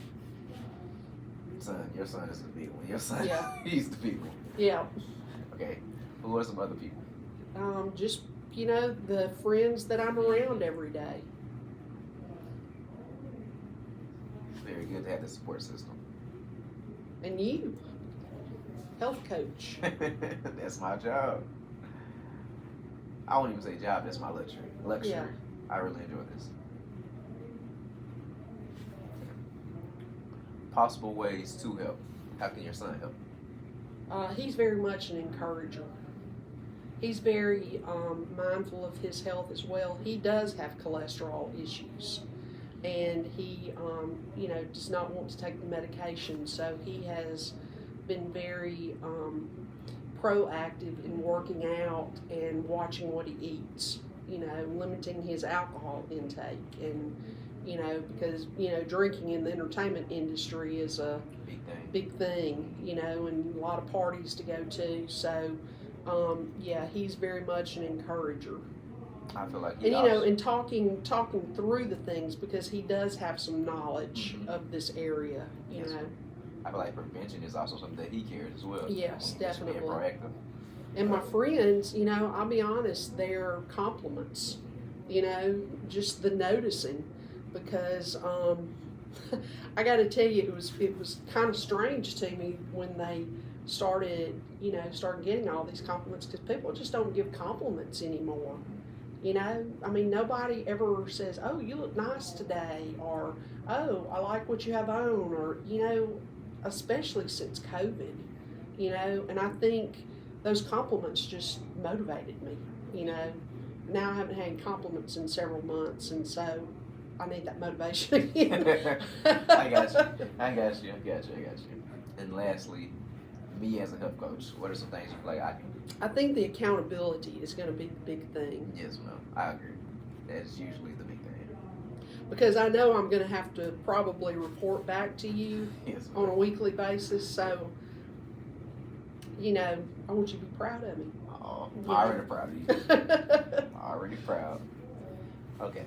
son, your son is the big one. Your son, Yeah. He's the big one. Yeah. Okay, who are some other people? Just, you know, the friends that I'm around every day. Very good to have the support system. And you, health coach. That's my job. I won't even say job, that's my luxury. Yeah. I really enjoy this. Possible ways to help. How can your son help? He's very much an encourager. He's very mindful of his health as well. He does have cholesterol issues, and he, you know, does not want to take the medication. So he has been very proactive in working out and watching what he eats. You know, limiting his alcohol intake, and you know, because you know, drinking in the entertainment industry is a big thing. You know, and a lot of parties to go to. So. Yeah, he's very much an encourager. I feel like and you know, and talking through the things, because he does have some knowledge of this area. You know, I feel like prevention is also something that he cares as well. Yes, definitely. Being proactive. And my friends, you know, I'll be honest, they're compliments. You know, just the noticing, because I got to tell you, it was kind of strange to me when they started getting all these compliments, because people just don't give compliments anymore. You know, I mean, nobody ever says, "Oh, you look nice today," or "Oh, I like what you have on," or especially since COVID, and I think those compliments just motivated me. Now I haven't had compliments in several months, and so I need that motivation again. I got you. And lastly, me as a health coach, what are some things you feel like I can? I think the accountability is going to be the big thing, Yes, ma'am. I agree. That's usually the big thing. because I know I'm going to have to probably report back to you Yes, on a ma'am. weekly basis. So, I want you to be proud of me. Oh, Yeah. already proud of you. Already proud. Okay.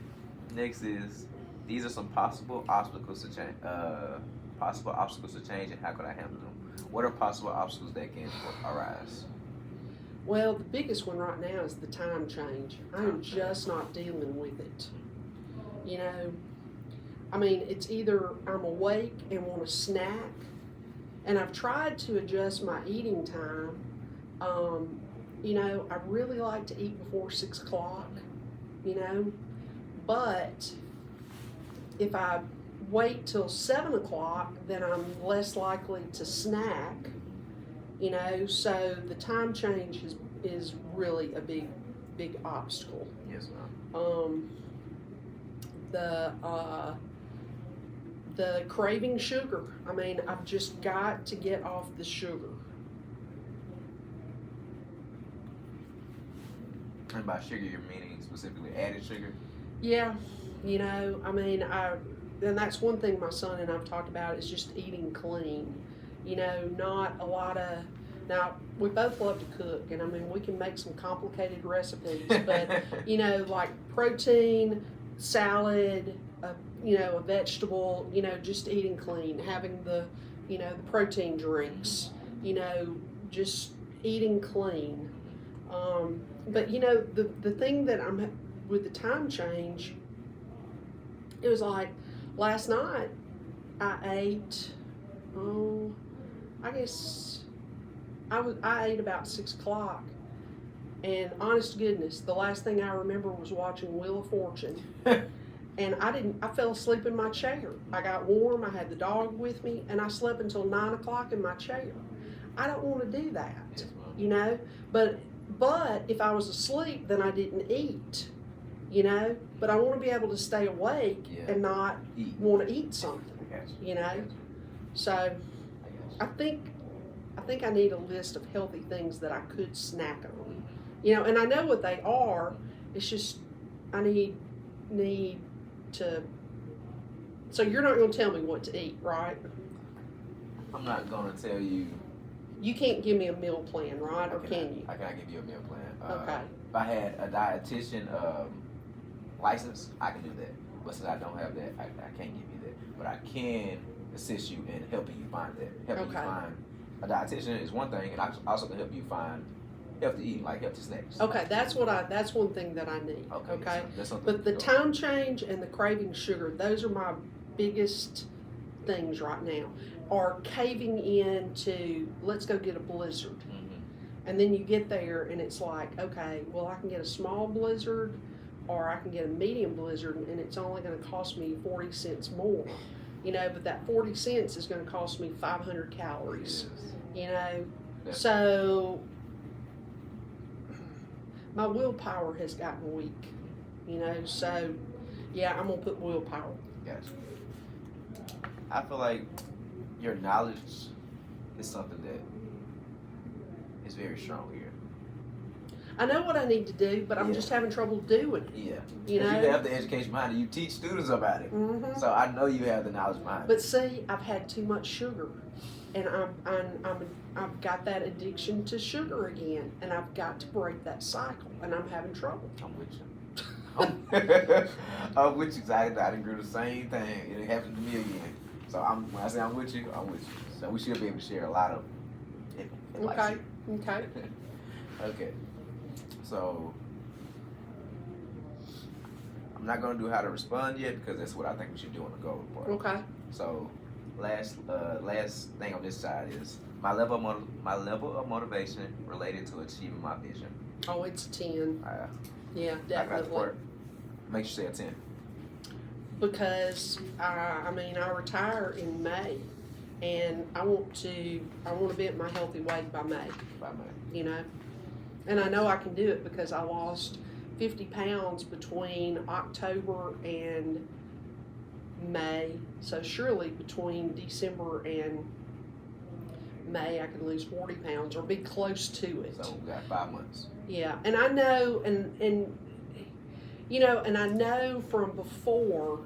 Next is, these are some possible obstacles to change. And how could I handle them? What are possible obstacles that can arise? Well, the biggest one right now is the time change. I am just not dealing with it. I mean, it's either I'm awake and want a snack, and I've tried to adjust my eating time. I really like to eat before 6 o'clock, but if I wait till 7 o'clock, then I'm less likely to snack, so the time change is really a big obstacle. Yes, ma'am. The craving sugar. I mean, I've just got to get off the sugar. And by sugar, you're meaning specifically added sugar? Yeah, I mean, and that's one thing my son and I've talked about is just eating clean. Not a lot of. Now, we both love to cook, and I mean, we can make some complicated recipes, but, like protein, salad, a vegetable, just eating clean, having the protein drinks, just eating clean. But, the thing that I'm, with the time change, it was like last night I ate, I guess I ate about 6 o'clock, and honest to goodness, the last thing I remember was watching Wheel of Fortune, and I fell asleep in my chair. I got warm, I had the dog with me, and I slept until 9 o'clock in my chair. I don't want to do that, Yes, but if I was asleep, then I didn't eat, but I want to be able to stay awake and not want to eat something, so I think I need a list of healthy things that I could snack on, and I know what they are. It's just I need to. So you're not going to tell me what to eat, right? I'm not going to tell you. You can't give me a meal plan, right? Or can you? I cannot give you a meal plan. Okay. If I had a dietitian license, I can do that. But since I don't have that, I can't give you that. But I can assist you in helping you find that. Helping you find a dietitian is one thing, and I also can help you find healthy eating, like healthy snacks. Okay, that's one thing that I need. Okay. That's something. But the time change and the craving sugar, those are my biggest things right now. Are caving into, let's go get a Blizzard. And then you get there and it's like, okay, well, I can get a small Blizzard or I can get a medium Blizzard, and it's only going to cost me 40 cents more. But that 40 cents is going to cost me 500 calories. So my willpower has gotten weak. So yeah, I'm going to put willpower. Gotcha. I feel like your knowledge is something that is very strong here. I know what I need to do, but I'm just having trouble doing it. Yeah. You have the education behind it. You teach students about it. Mm-hmm. So I know you have the knowledge behind it. But see, I've had too much sugar, and I've got that addiction to sugar again, and I've got to break that cycle, and I'm having trouble. I'm with you. I'm with you. I didn't do the same thing. It happened to me again. So when I say I'm with you, I'm with you. So we should be able to share a lot of advice. Okay. Okay. So I'm not gonna do how to respond yet because that's what I think we should do on the goal report. Okay. So last thing on this side is my level of motivation related to achieving my vision. Oh, it's a 10. Yeah, I got the definitely. part. Make sure you say a 10. Because I retire in May, and I want to be at my healthy weight by May. By May. You know, and I know I can do it because I lost 50 pounds between October and May. So surely between December and May, I can lose 40 pounds or be close to it. So we got 5 months. Yeah, and I know, and you know, and I know from before,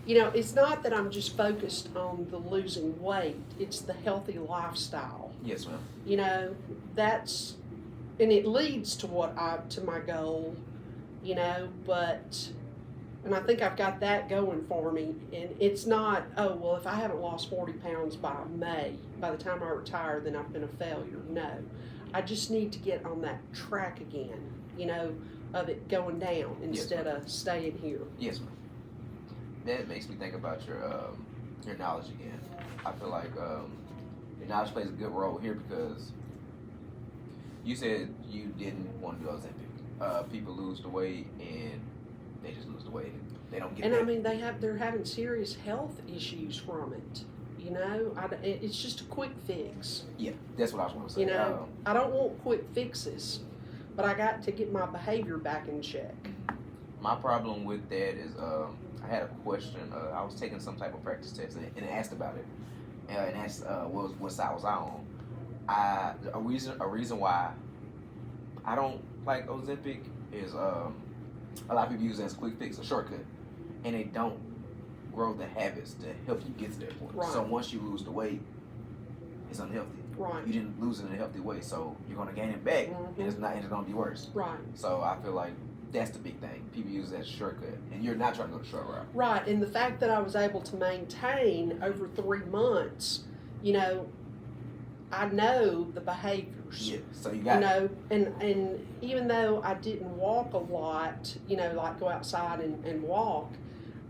you know, it's not that I'm just focused on the losing weight, it's the healthy lifestyle. Yes, ma'am. You know, that's, and it leads to to my goal, you know, and I think I've got that going for me. And it's not, oh, well, if I haven't lost 40 pounds by May, by the time I retire, then I've been a failure. No, I just need to get on that track again, you know, of it going down instead of staying here. Yes, ma'am. That makes me think about your knowledge again. I feel like your knowledge plays a good role here because you said you didn't want to do Ozempic. People lose the weight and they just lose the weight. They don't get. And back. I mean, they're having serious health issues from it. You know, it's just a quick fix. Yeah, that's what I was going to say. You know, I don't want quick fixes, but I got to get my behavior back in check. My problem with that is I had a question. I was taking some type of practice test and it asked about it, and asked what side was I on. A reason why I don't like Ozempic is a lot of people use it as a quick fix, a shortcut, and they don't grow the habits to help you get to that point. Right. So once you lose the weight, it's unhealthy. Right. You didn't lose it in a healthy way, so you're gonna gain it back, and it's gonna be worse. Right. So I feel like that's the big thing. People use that shortcut, and you're not trying to go the short route. Right, and the fact that I was able to maintain over 3 months, you know, I know the behaviors. Yeah. So you got You know, and even though I didn't walk a lot, you know, like go outside and walk,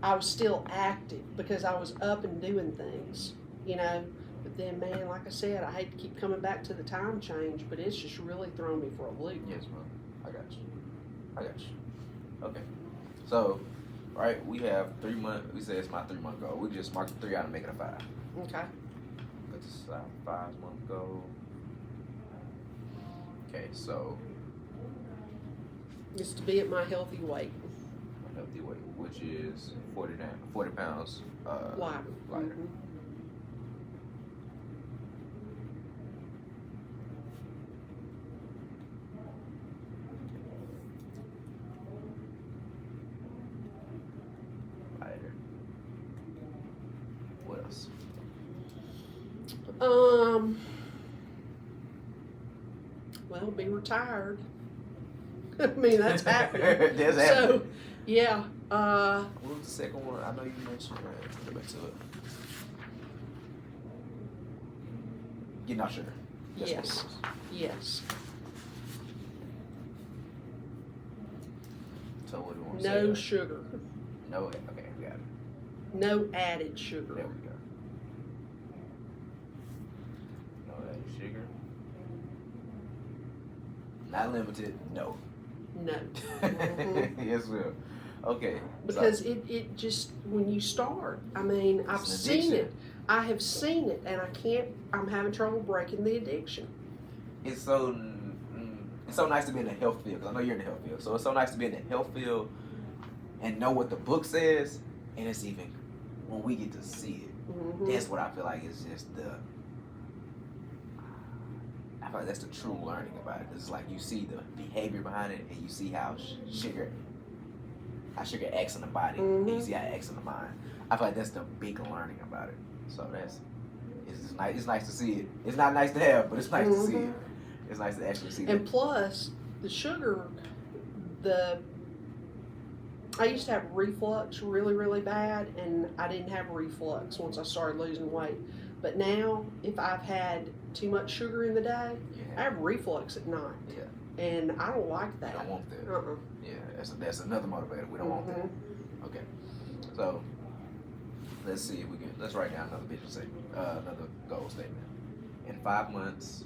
I was still active because I was up and doing things, you know. But then, man, like I said, I hate to keep coming back to the time change, but it's just really thrown me for a loop. Yes, ma'am. I got you. Okay. So, right, we have 3 months. We say it's my 3 month goal. We just mark the 3 out and make it a 5. Okay. That's our 5 month goal. Okay, so It's to be at my healthy weight. my healthy weight, which is 40 pounds Lighter. lighter. Mhm. Lighter. What else? Well, be retired. I mean, that's happening. That's So, happening. yeah. What was the second one? I know you mentioned it. Go back to it. Getting off sugar. That's what it Yes. was. Yes. So what do you want to say? No sugar. No. Okay, we got it. No added sugar. There we go. No added sugar. Not limited. No. No. Mhm. Yes, will. Okay. Because it just, when you start, I mean, I've It's an seen addiction. it. I have seen it, and I'm having trouble breaking the addiction. It's so nice to be in the health field, because I know you're in the health field. So it's so nice to be in the health field and know what the book says, and it's even when we get to see it. Mhm. That's what I feel like is just I feel like that's the true learning about it. It's like you see the behavior behind it, and you see how sugar acts in the body, and you Mhm. see how it acts in the mind. I feel like that's the big learning about it. So it's nice. It's nice to see it. It's not nice to have, but it's nice to see it. Mhm. It's nice to actually see And it. plus, the sugar, I used to have reflux really, really bad, and I didn't have reflux once I started losing weight. But now, if I've had too much sugar in the day, I have reflux at night. Yeah. And I don't like We that. don't want that. Uh-uh. Yeah, that's another motivator. We don't want that. Mhm. Okay. So let's see if we can. Let's write down another vision statement, another goal statement. In 5 months.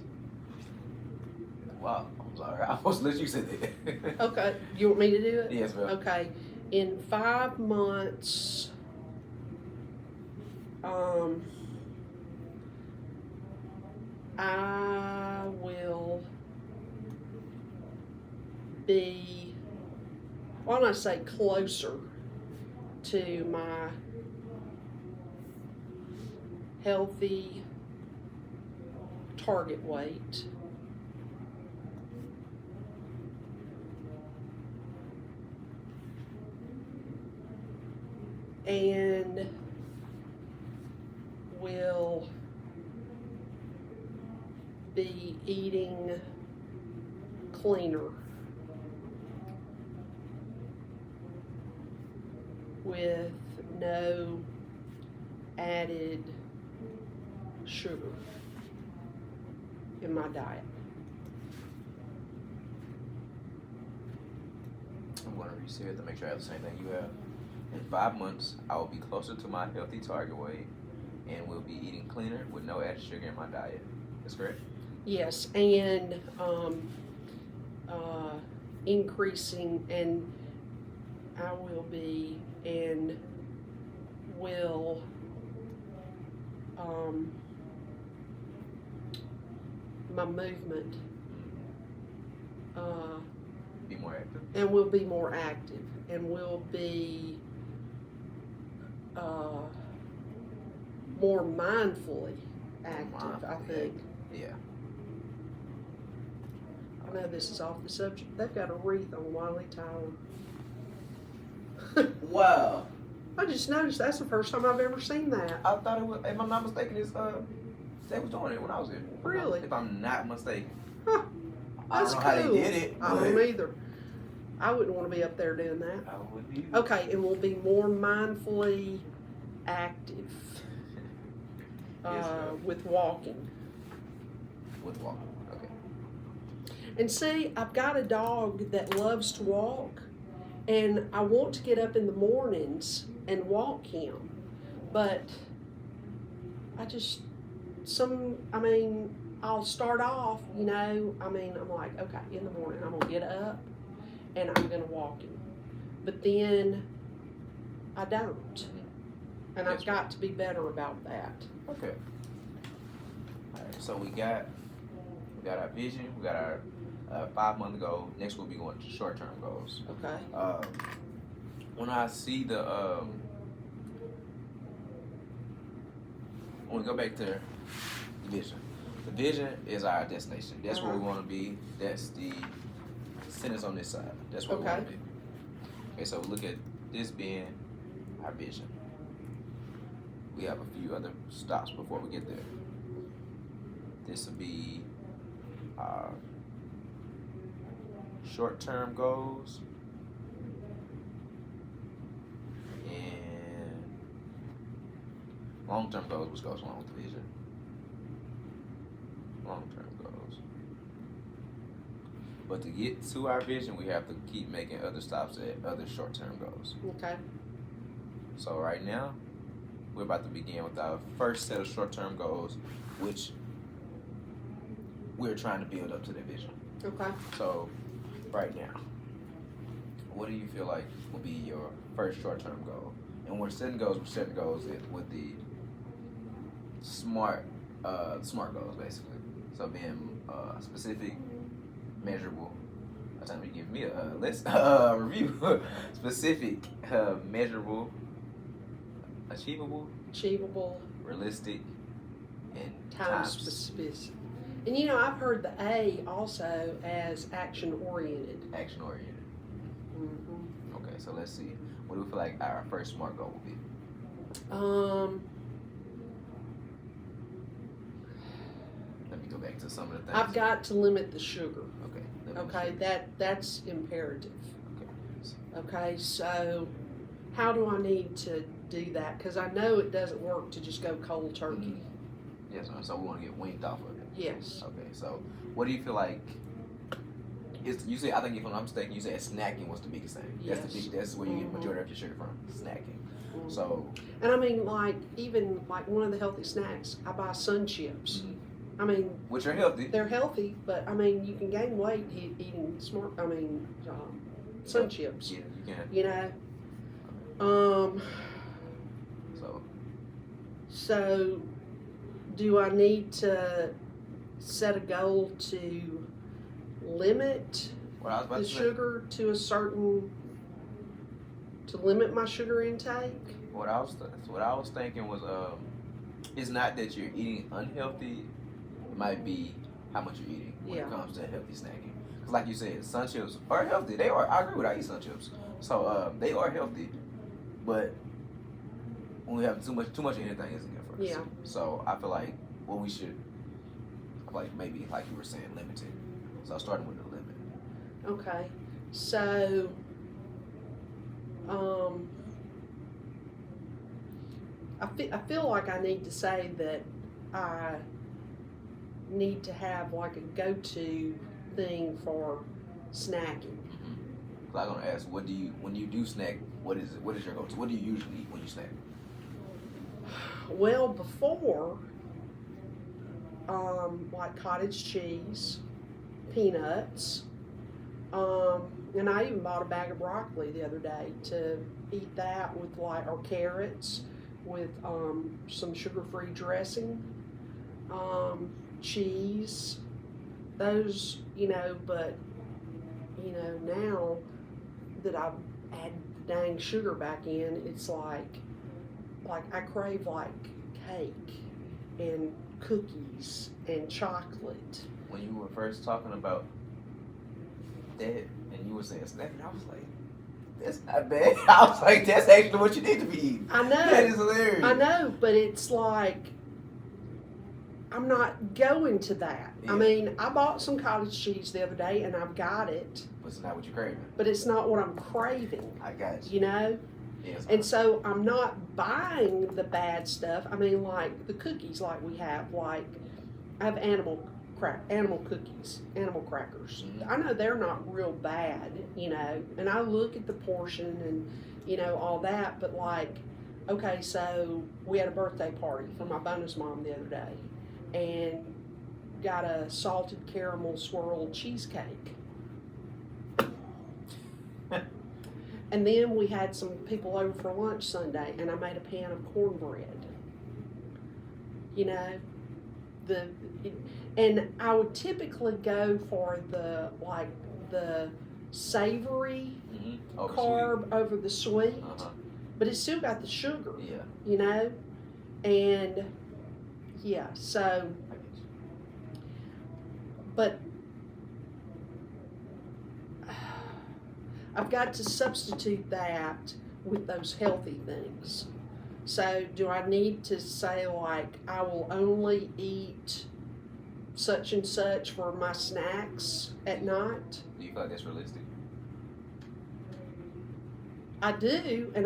Wow, I'm sorry. I was let you say that. Okay, you want me to do it? Yes, ma'am. Okay, in 5 months, I will be, why don't I say closer to my healthy target weight. And will be eating cleaner with no added sugar in my diet. I'm going to reset it to make sure I have the same thing you have. In 5 months, I will be closer to my healthy target weight and will be eating cleaner with no added sugar in my diet. That's correct? Yes, and increasing, and I will be and will my movement Be more active. and will be more active and will be more mindfully active, I think. Yeah. I know this is off the subject. They've got a wreath on Wiley Tower. Wow. I just noticed that's the first time I've ever seen that. I thought it was, if I'm not mistaken, it's they was doing it when I was there. Really? If I'm not mistaken. Huh. I That's don't know how cool. they did it. I don't either. I wouldn't want to be up there doing that. I wouldn't either. Okay, and we'll be more mindfully active Yes, ma'am. with walking. With walking. Okay. And see, I've got a dog that loves to walk, and I want to get up in the mornings and walk him, but I'll start off, I'm like, okay, in the morning, I'm gonna get up and I'm gonna walk him. But then I don't. And I've got to be better about that. Okay. Alright, so we got our vision, we got our 5 month goal. Next we'll be going to short term goals. Okay. When I see the when we go back to the vision. The vision is our destination. That's where we want to be. That's the sentence on this side. That's where we want to be. Okay, so look at this being our vision. We have a few other stops before we get there. This will be our short-term goals and long-term goals, which goes along with the vision. Long-term goals. But to get to our vision, we have to keep making other stops at other short-term goals. Okay. So right now, we're about to begin with our first set of short-term goals, which we're trying to build up to the vision. Okay. So right now, what do you feel like will be your first short-term goal? And we're setting goals with the smart goals, basically. So being specific, measurable. By the time you give me let's review. Specific, measurable, achievable, realistic, and Time specific. And I've heard the A also as action oriented. action oriented. Mm-hmm. Okay, so let's see. What do we feel like our first SMART goal will be? Let me go back to some of the things. I've got to limit the sugar. Okay. Okay, that's imperative. Okay. Okay, so how do I need to do that? Because I know it doesn't work to just go cold turkey. Yes, so we want to get winked off of it. Yes. Okay, so what do you feel like? You say, I think if I'm not mistaken, you said snacking was the biggest thing. Yes. That's where you get the majority of your sugar from. Snacking. So, And I mean, like, even like one of the healthy snacks, I buy sun chips. I mean, which are healthy. they're healthy, but I mean, you can gain weight eating sun chips. Yeah, you can. You know. So, So, do I need to set a goal to limit what I was about the to say. sugar to a certain, to limit my sugar intake? What I was thinking was, it's not that you're eating unhealthy. It might be how much you're eating when Yeah. it comes to healthy snacking. Because, like you said, sun chips are healthy. They are. I agree with. I eat sun chips, so they are healthy. But when we have too much of anything isn't good for us. Yeah. So I feel like what we should, like maybe like you were saying, limit it. So starting with the limit. Okay, so, I feel like I need to say that I need to have like a go-to thing for snacking. So I'm gonna ask, what do you when you do snack? What is it? What is your go-to? What do you usually eat when you snack? Well, before, like cottage cheese, peanuts, and I even bought a bag of broccoli the other day to eat that with or carrots with some sugar-free dressing, cheese, those, but, now that I've added the dang sugar back in, it's like I crave like cake and cookies and chocolate. When you were first talking about that and you were saying snacking, I was like, that's not bad. I was like, that's actually what you need to be eating. I know. That is hilarious. I know, but it's like I'm not going to that. Yeah. I mean, I bought some cottage cheese the other day and I've got it, But it's not what you're craving. but it's not what I'm craving, I got you. you know? Yes. And so I'm not buying the bad stuff. I mean, like the cookies, like we have, like I have animal cookies, animal crackers. Mhm. I know they're not real bad, and I look at the portion and, all that, but like, okay, so we had a birthday party for my bonus mom the other day and got a salted caramel swirl cheesecake. And then we had some people over for lunch Sunday, and I made a pan of cornbread. And I would typically go for the savory carb over the sweet, but it's still got the sugar, Yeah. and yeah, so, I get you. but I've got to substitute that with those healthy things. So do I need to say like I will only eat such and such for my snacks at night? Do you feel like that's realistic? I do, and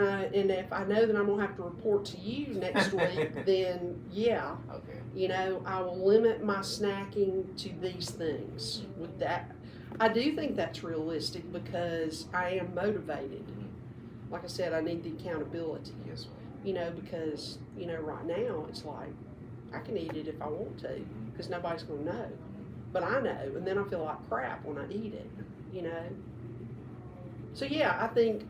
if I know that I'm gonna have to report to you next week, then yeah, Okay. I will limit my snacking to these things. With that, I do think that's realistic because I am motivated. Like I said, I need the accountability. Yes, ma'am. Because right now it's like I can eat it if I want to, because nobody's gonna know, but I know, and then I feel like crap when I eat it. So yeah, I think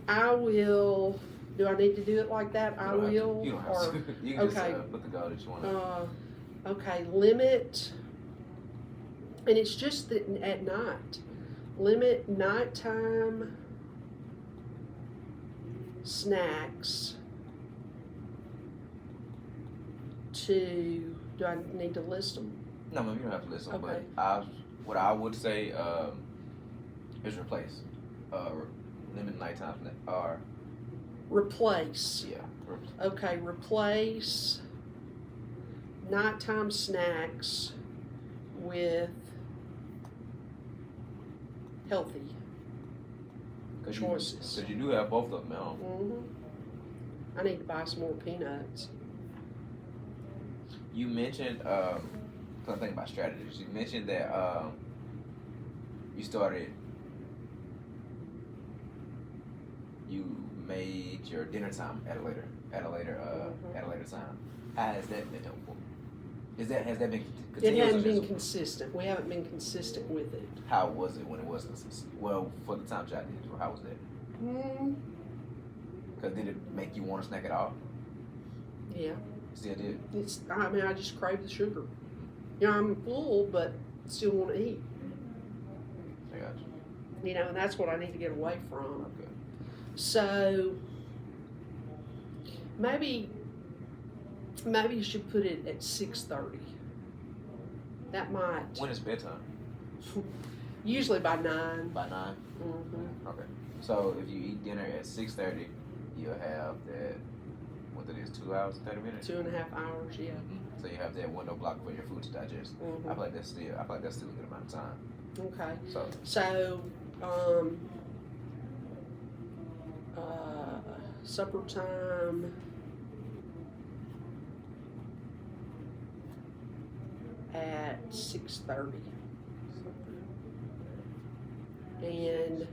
I will. Do I need to do it like that? I will. You don't have to. You can okay. just put the goal that you want. Okay, limit, and it's just that at night. Limit nighttime snacks to. Do I need to list them? No, ma'am, you don't have to listen. Okay. But what I would say is replace. Limit nighttime or Replace. yeah. Okay, replace nighttime snacks with healthy choices. Because you do have both of them now. I need to buy some more peanuts. You mentioned, something about strategies. You mentioned that you made your dinner time at a later time. How has that been helpful? Has that been It continuous? hasn't or been just- consistent. We haven't been consistent with it. How was it when it was consistent? Well, for the time y'all did, how was that? Mm, Because did it make you want to snack it off? yeah. It still did. I mean, I just crave the sugar. You know, I'm full, but still want to eat. I got you. You know, and that's what I need to get away from. Okay. So maybe you should put it at 6:30. That might When is bedtime? usually by 9. By 9. Mm-hmm. Okay. So if you eat dinner at 6:30, you'll have that. What it is, 2 hours, 30 minutes. 2.5 hours, yeah. So you have that window block for your food to digest. Mhm. I feel like that's still a good amount of time. Okay. So So, supper time at 6:30, and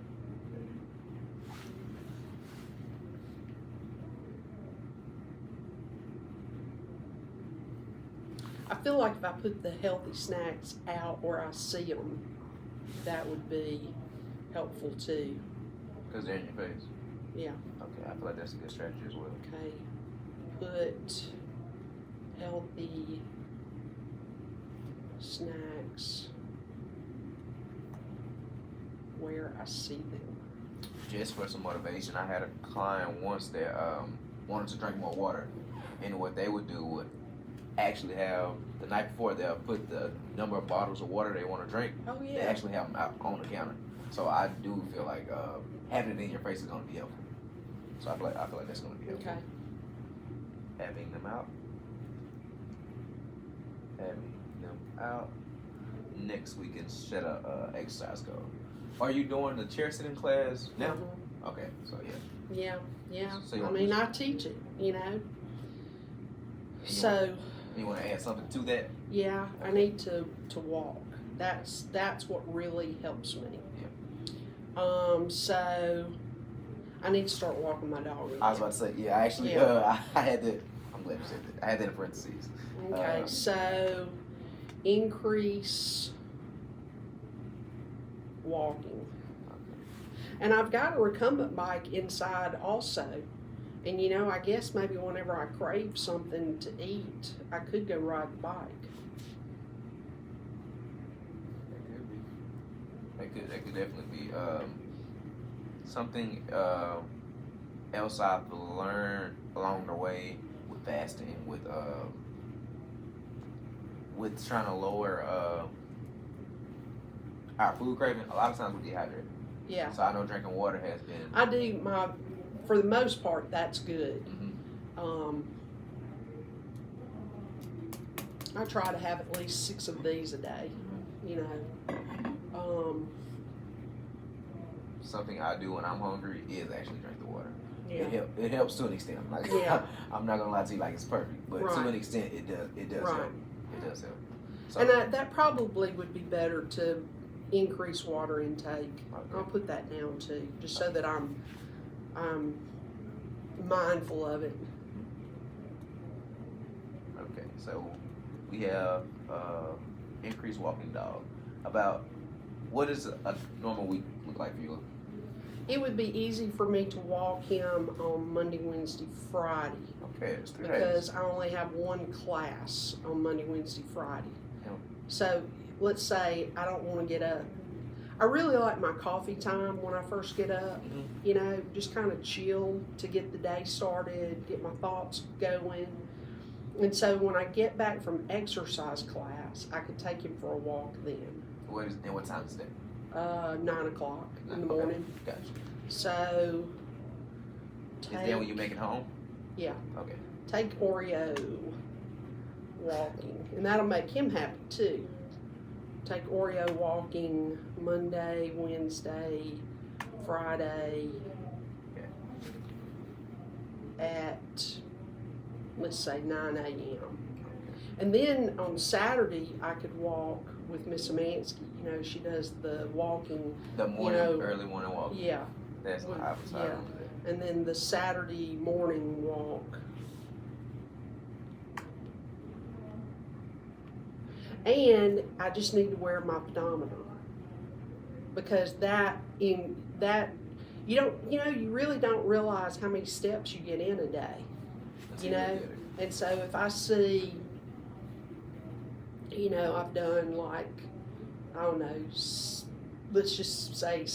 I feel like if I put the healthy snacks out where I see them, that would be helpful too. because they're in your face. Yeah. Okay, I feel like that's a good strategy as well. Okay. Put healthy snacks where I see them. Just for some motivation, I had a client once that wanted to drink more water, and what they would do would actually have the night before they'll put the number of bottles of water they want to drink. Oh They yeah. actually have them out on the counter. So I do feel like having it in your face is going to be helpful. So I feel like that's going to be helpful. Okay. Having them out. Next we can set a exercise goal. Are you doing the chair sitting class now? Mhm. Okay, so yeah. Yeah. Yeah. So you I want mean, to- I teach it. You know. And So you want to add something to that? yeah, I need to walk. That's what really helps me. So I need to start walking my dog again. I was about to say, yeah, I actually, Yeah. I had that. I'm glad you said that. I had that in parentheses. Okay, so increase walking. And I've got a recumbent bike inside also. And you know, I guess maybe whenever I crave something to eat, I could go ride the bike. That could definitely be something else I've learned along the way with fasting, with trying to lower our food craving. A lot of times we dehydrate. Yeah. So I know drinking water has been. I do for the most part, that's good. Mhm. I try to have at least 6 of these a day, you know. Something I do when I'm hungry is actually drink the water. Yeah. It helps to an extent. Like, Yeah. I'm not gonna lie to you, like it's perfect, but to Right. an extent, it does Right. help. It does help. So, And that probably would be better to increase water intake. I'll okay. put that down too, just so that I'm mindful of it. Okay, so we have increased walking dog. About what does a normal week look like for you? It would be easy for me to walk him on Monday, Wednesday, Friday Okay, it's 3 because days. I only have one class on Monday, Wednesday, Friday. Yeah. So let's say I don't want to get up. I really like my coffee time when I first get up, Mhm. you know, just kind of chill to get the day started, get my thoughts going. And so when I get back from exercise class, I could take him for a walk then. What time is that? 9 o'clock in the Okay. morning. Gotcha. So Is that when you make it home? Yeah. Okay. take Oreo walking, and that'll make him happy too. Take Oreo walking Monday, Wednesday, Friday at, let's say, 9 a.m. And then on Saturday, I could walk with Miss Amansky. You know, she does the walking. The morning, know, early morning walk. Yeah, That's Well, I was yeah. and then the Saturday morning walk. And I just need to wear my pedometer, because you really don't realize how many steps you get in a day. You know, and so if I see, I've done like, I don't know, let's just say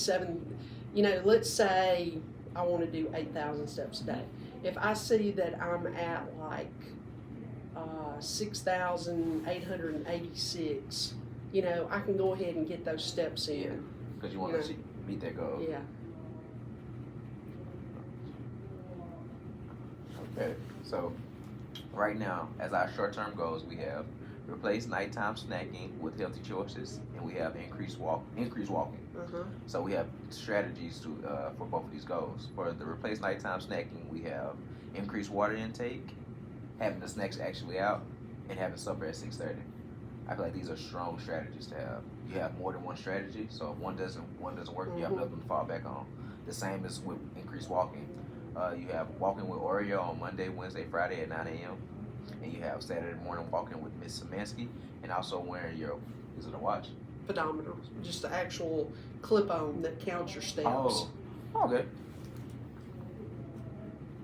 let's say I want to do 8,000 steps a day. If I see that I'm at like 6,886, I can go ahead and get those steps in. Because you want to meet that goal. Yeah. Okay, so right now, as our short-term goals, we have replace nighttime snacking with healthy choices, and we have increased walking. Uh-huh. So we have strategies for both of these goals. For the replace nighttime snacking, we have increased water intake, having the snacks actually out, and having supper at 6:30. I feel like these are strong strategies to have. You have more than one strategy, so if one doesn't work, you have nothing to fall back on. The same as with increased walking. You have walking with Oreo on Monday, Wednesday, Friday at 9 a.m. And you have Saturday morning walking with Miss Samansky, and also wearing your, is it a watch? Pedometer, just the actual clip-on that counts your steps. Oh, okay.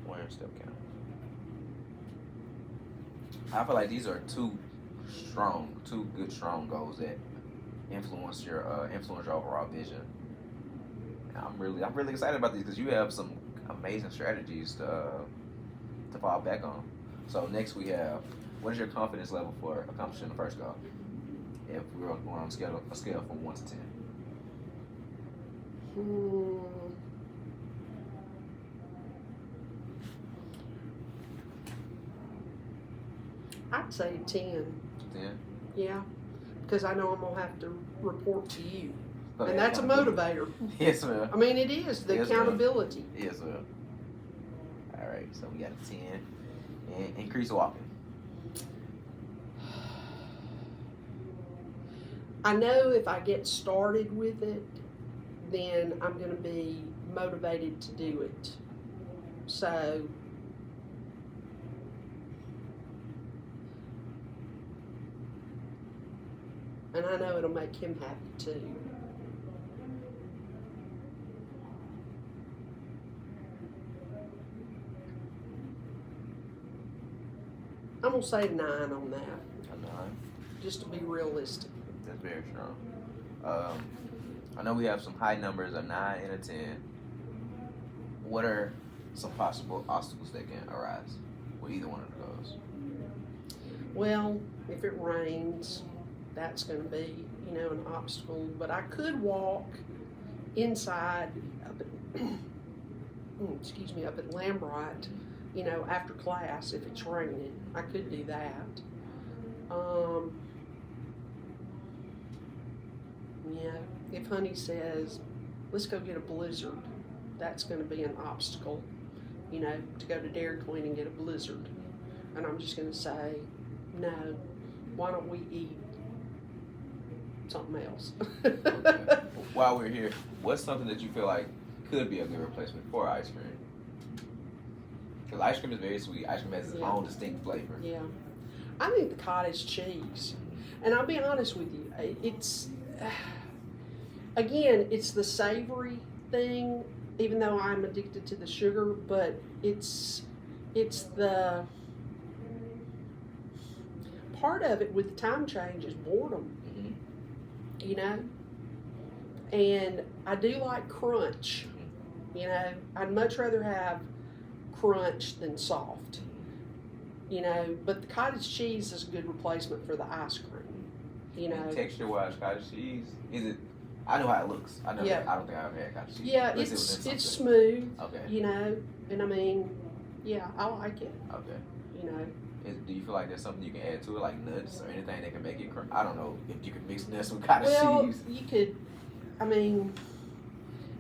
Wearing step count. I feel like these are two good strong goals that influence your overall vision. And I'm really excited about these because you have some amazing strategies to fall back on. So next we have, what is your confidence level for accomplishing the first goal? If we were going on a scale from 1 to 10. I'd say 10. 10? Yeah, because I know I'm going to have to report to you. So And that's a motivator. Yes, ma'am. I mean, it is, the Yes, ma'am. accountability. Yes, ma'am. All right, so we got a 10. And increase walking. I know if I get started with it, then I'm going to be motivated to do it. So, and I know it'll make him happy too. I'm going to say 9 on that, A 9. just to be realistic. That's very strong. I know we have some high numbers, a 9 and a 10. What are some possible obstacles that can arise with either one of those? Well, if it rains, that's going to be, an obstacle. But I could walk inside up at, up at Lambright, after class if it's raining. I could do that. If Honey says, let's go get a Blizzard, that's going to be an obstacle, to go to Dairy Queen and get a Blizzard. And I'm just going to say, no, why don't we eat something else? Okay. While we're here, what's something that you feel like could be a good replacement for ice cream? Because ice cream is very sweet. Ice cream has its own distinct flavor. Yeah. I think the cottage cheese. And I'll be honest with you, it's, again, it's the savory thing, even though I'm addicted to the sugar, but it's the, part of it with the time change is boredom, and I do like crunch, I'd much rather have crunch than soft, but the cottage cheese is a good replacement for the ice cream, And texture-wise, cottage cheese, is it? I know how it looks. I don't think I've ever had cottage cheese. Yeah, it's smooth, Okay. and I mean, yeah, I like it, Okay. Do you feel like there's something you can add to it, like nuts or anything that can make it? I don't know if you could mix nuts with cottage cheese. You could, I mean,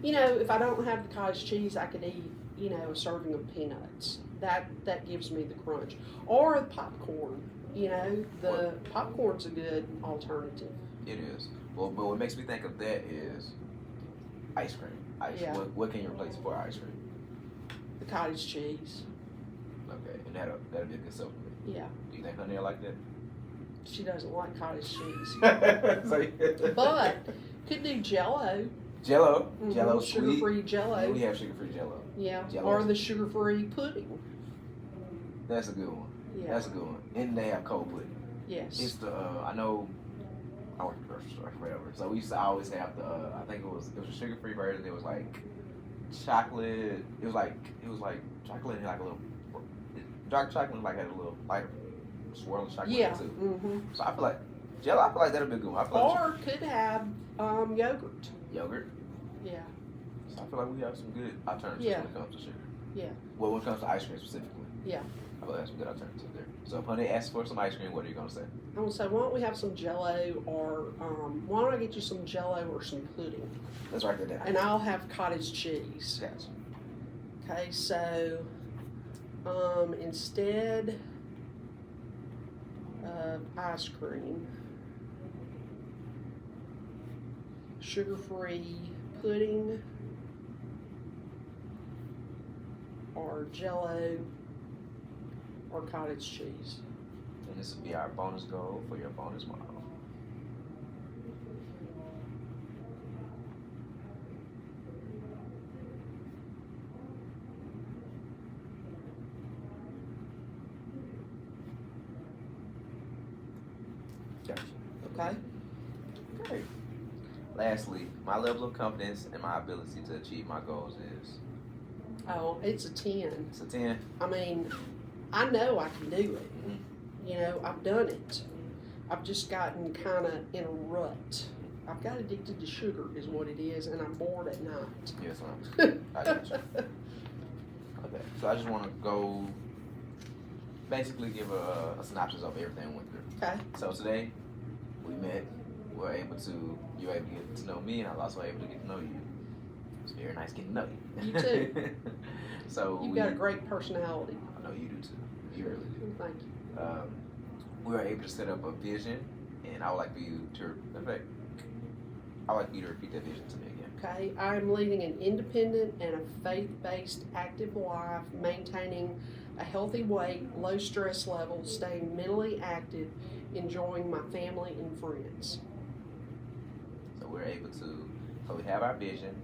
if I don't have the cottage cheese, I could eat, a serving of peanuts. That gives me the crunch. Or the popcorn, the popcorn's a good alternative. It is. Well, but what makes me think of that is ice cream. Yeah. What can you replace for ice cream? the cottage cheese. Okay, and that'll be a good supplement. Yeah, Do you think honey will like that? she doesn't like cottage cheese, So- but could do Jello. Jello, Jello sweet. sugar-free Yeah, Jello. we have sugar-free Jello. Yeah, Jell-O. or the sugar-free pudding. That's a good one. Yeah, That's a good one. And they have cold pudding. It's yes. the I know I worked at the grocery store forever, so we used to always have the I think it was a sugar-free version. It was like chocolate. It was like chocolate and like a little dark chocolate and like had a little lighter swirl of chocolate Yeah. too. Mm-hmm. So I feel like Jello. I feel like that'll be a good one. I feel like Or could have yogurt. yogurt. Yeah. So I feel like we have some good alternatives Yeah. when it comes to sugar. Yeah. Well, when it comes to ice cream specifically. Yeah. I feel like that's some good alternatives there. So if honey asks for some ice cream, what are you gonna say? I'm gonna say, why don't we have some Jello, or why don't I get you some Jello or some pudding, Let's write that down. and I'll have cottage cheese. Gotcha. Okay, so instead of ice cream, sugar-free pudding or Jello or cottage cheese. And this will be our bonus goal for your bonus model. Gotcha. Okay. Great. Lastly, my level of confidence and my ability to achieve my goals is Oh, it's a 10. it's a 10. I mean, I know I can do it. You know, I've done it. I've just gotten kind of in a rut. I've got addicted to sugar, is what it is, and I'm bored at night. Yes, ma'am. I got you. Okay, so I just want to go basically give a synopsis of everything we went through. Okay. So today, we met. You were able to get to know me, and I was also able to get to know you. It's very nice getting to know you. You too. So You've got a great personality. I know you do too. You really do. Thank you. We were able to set up a vision, and I would like for you to, in fact, I would like you to repeat that vision to me again. Okay. I'm leading an independent and a faith-based active life, maintaining a healthy weight, low stress levels, staying mentally active, enjoying my family and friends. So we're able to, so we have our vision,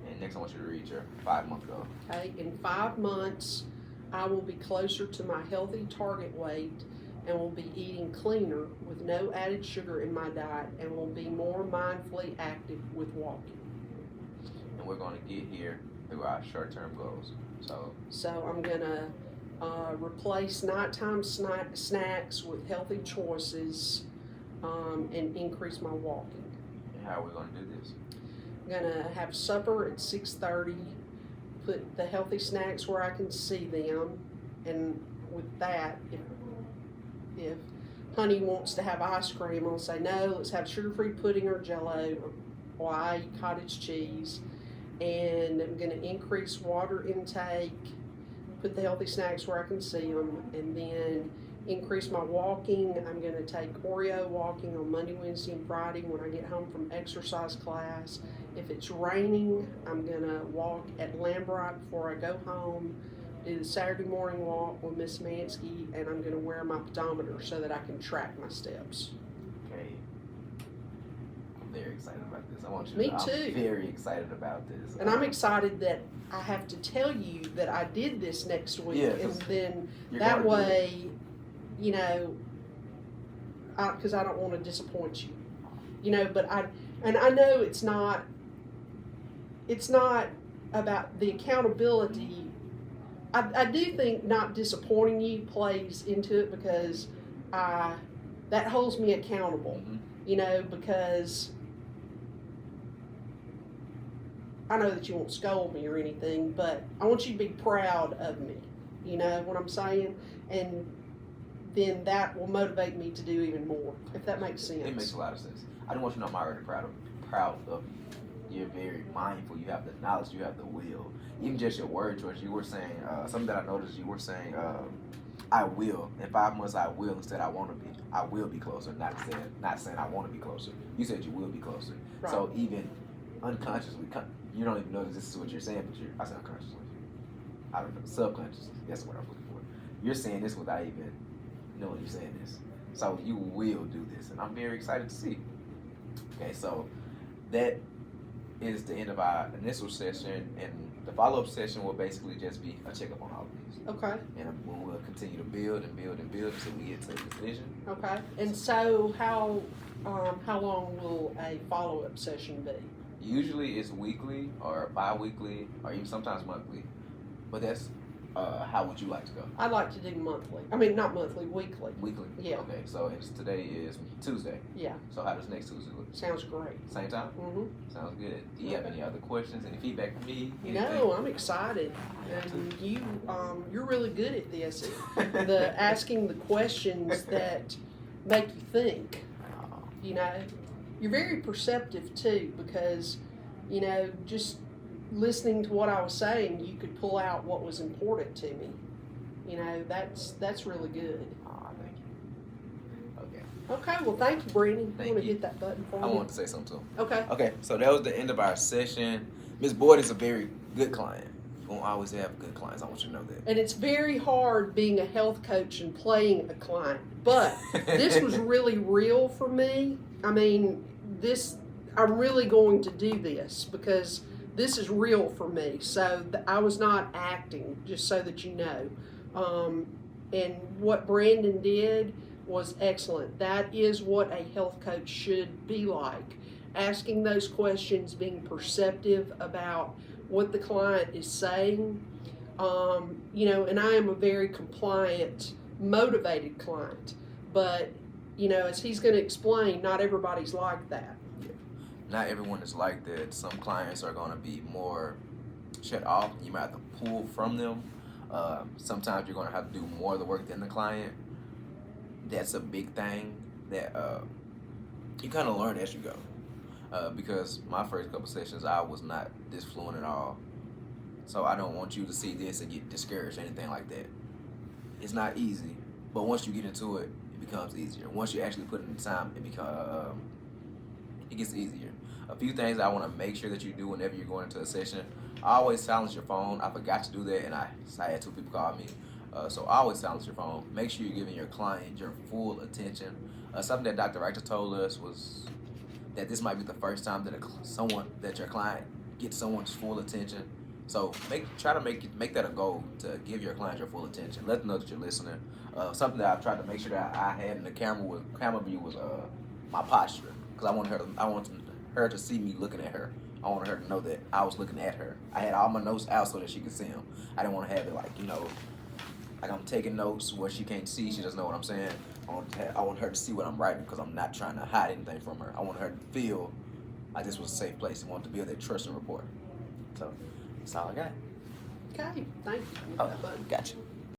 and next I want you to read your 5-month goal. Okay. In 5 months, I will be closer to my healthy target weight and will be eating cleaner with no added sugar in my diet and will be more mindfully active with walking. And we're going to get here through our short-term goals. So I'm gonna replace nighttime snacks with healthy choices and increase my walking. and how are we going to do this? I'm gonna have supper at 6:30, put the healthy snacks where I can see them, and with that, if Honey wants to have ice cream, I'll say no, let's have sugar-free pudding or Jello, or I eat cottage cheese. And I'm gonna increase water intake, put the healthy snacks where I can see them, and then increase my walking. I'm gonna take Oreo walking on Monday, Wednesday, and Friday when I get home from exercise class. If it's raining, I'm gonna walk at Lambright before I go home, do the Saturday morning walk with Miss Mansky, and I'm gonna wear my pedometer so that I can track my steps. Okay. I'm very excited about this. I want you to Me know too. I'm very excited about this. And I'm excited that I have to tell you that I did this next week, Yeah, and 'cause then You're that gonna do it. way, you know, because I don't want to disappoint you, you know. But I know it's not about the accountability. I do think not disappointing you plays into it because that holds me accountable, Mhm. you know, because I know that you won't scold me or anything, but I want you to be proud of me. You know what I'm saying? And then that will motivate me to do even more, if that makes sense. It makes a lot of sense. I don't want you to know I'm already proud of you. You're very mindful. You have the knowledge. You have the will. Even just your word choice. You were saying something that I noticed. You were saying, "I will." In 5 months, I will. Instead, I want to be. I will be closer. Not saying I want to be closer. You said you will be closer. Right. So even unconsciously, you don't even know that this is what you're saying, but I said unconsciously. I don't know, subconscious. That's what I'm looking for. You're saying this without even knowing you're saying this. So you will do this, and I'm very excited to see. Okay, so that is the end of our initial session, and the follow-up session will basically just be a checkup on all of these. Okay. And we'll continue to build and build and build until we get to a decision. Okay. And so how long will a follow-up session be? Usually it's weekly or bi-weekly or even sometimes monthly. But that's how would you like to go? I'd like to do monthly. I mean, not monthly, weekly. Weekly? Yeah. Okay, so today is Tuesday. Yeah. So how does next Tuesday look? Sounds great. Same time? Mm-hmm. Sounds good. Do you have any other questions, any feedback from me? No, I'm excited. And you're really good at this. The asking the questions that make you think. You know, you're very perceptive too, because, you know, just listening to what I was saying, you could pull out what was important to me. You know, that's really good. Thank you. Okay. Okay, well, thank you, Brandon. Thank You want to you. hit that button for I me? want to say something too. Okay. Okay, so that was the end of our session. Ms. Boyd is a very good client. You won't always have good clients. I want you to know that. And it's very hard being a health coach and playing a client, but this was really real for me. I mean, I'm really going to do this because this is real for me. So I was not acting, just so that you know. And what Brandon did was excellent. That is what a health coach should be like. Asking those questions, being perceptive about what the client is saying. You know, and I am a very compliant, motivated client. But, you know, as he's going to explain, not everybody's like that. Not everyone is like that. Some clients are going to be more shut off. You might have to pull from them. Sometimes you're going to have to do more of the work than the client. That's a big thing that you kind of learn as you go. Because my first couple sessions, I was not this fluent at all. So I don't want you to see this and get discouraged or anything like that. It's not easy, but once you get into it, it becomes easier. Once you actually put in the time, it gets easier. A few things I want to make sure that you do whenever you're going into a session. Always silence your phone. I forgot to do that, and I had 2 people call me. So always silence your phone. Make sure you're giving your client your full attention. Something that Dr. Reicher told us was that this might be the first time that your client gets someone's full attention. So try to make that a goal to give your client your full attention. Let them know that you're listening. Something that I've tried to make sure that I had in the camera view was my posture, because I want her to see me looking at her. I wanted her to know that I was looking at her. I had all my notes out so that she could see them. I didn't want to have it like, you know, like I'm taking notes where she can't see. She doesn't know what I'm saying. I want her to see what I'm writing, because I'm not trying to hide anything from her. I want her to feel like this was a safe place. I want to build that trust and rapport. So that's all I got. Okay, thank you. Oh, gotcha.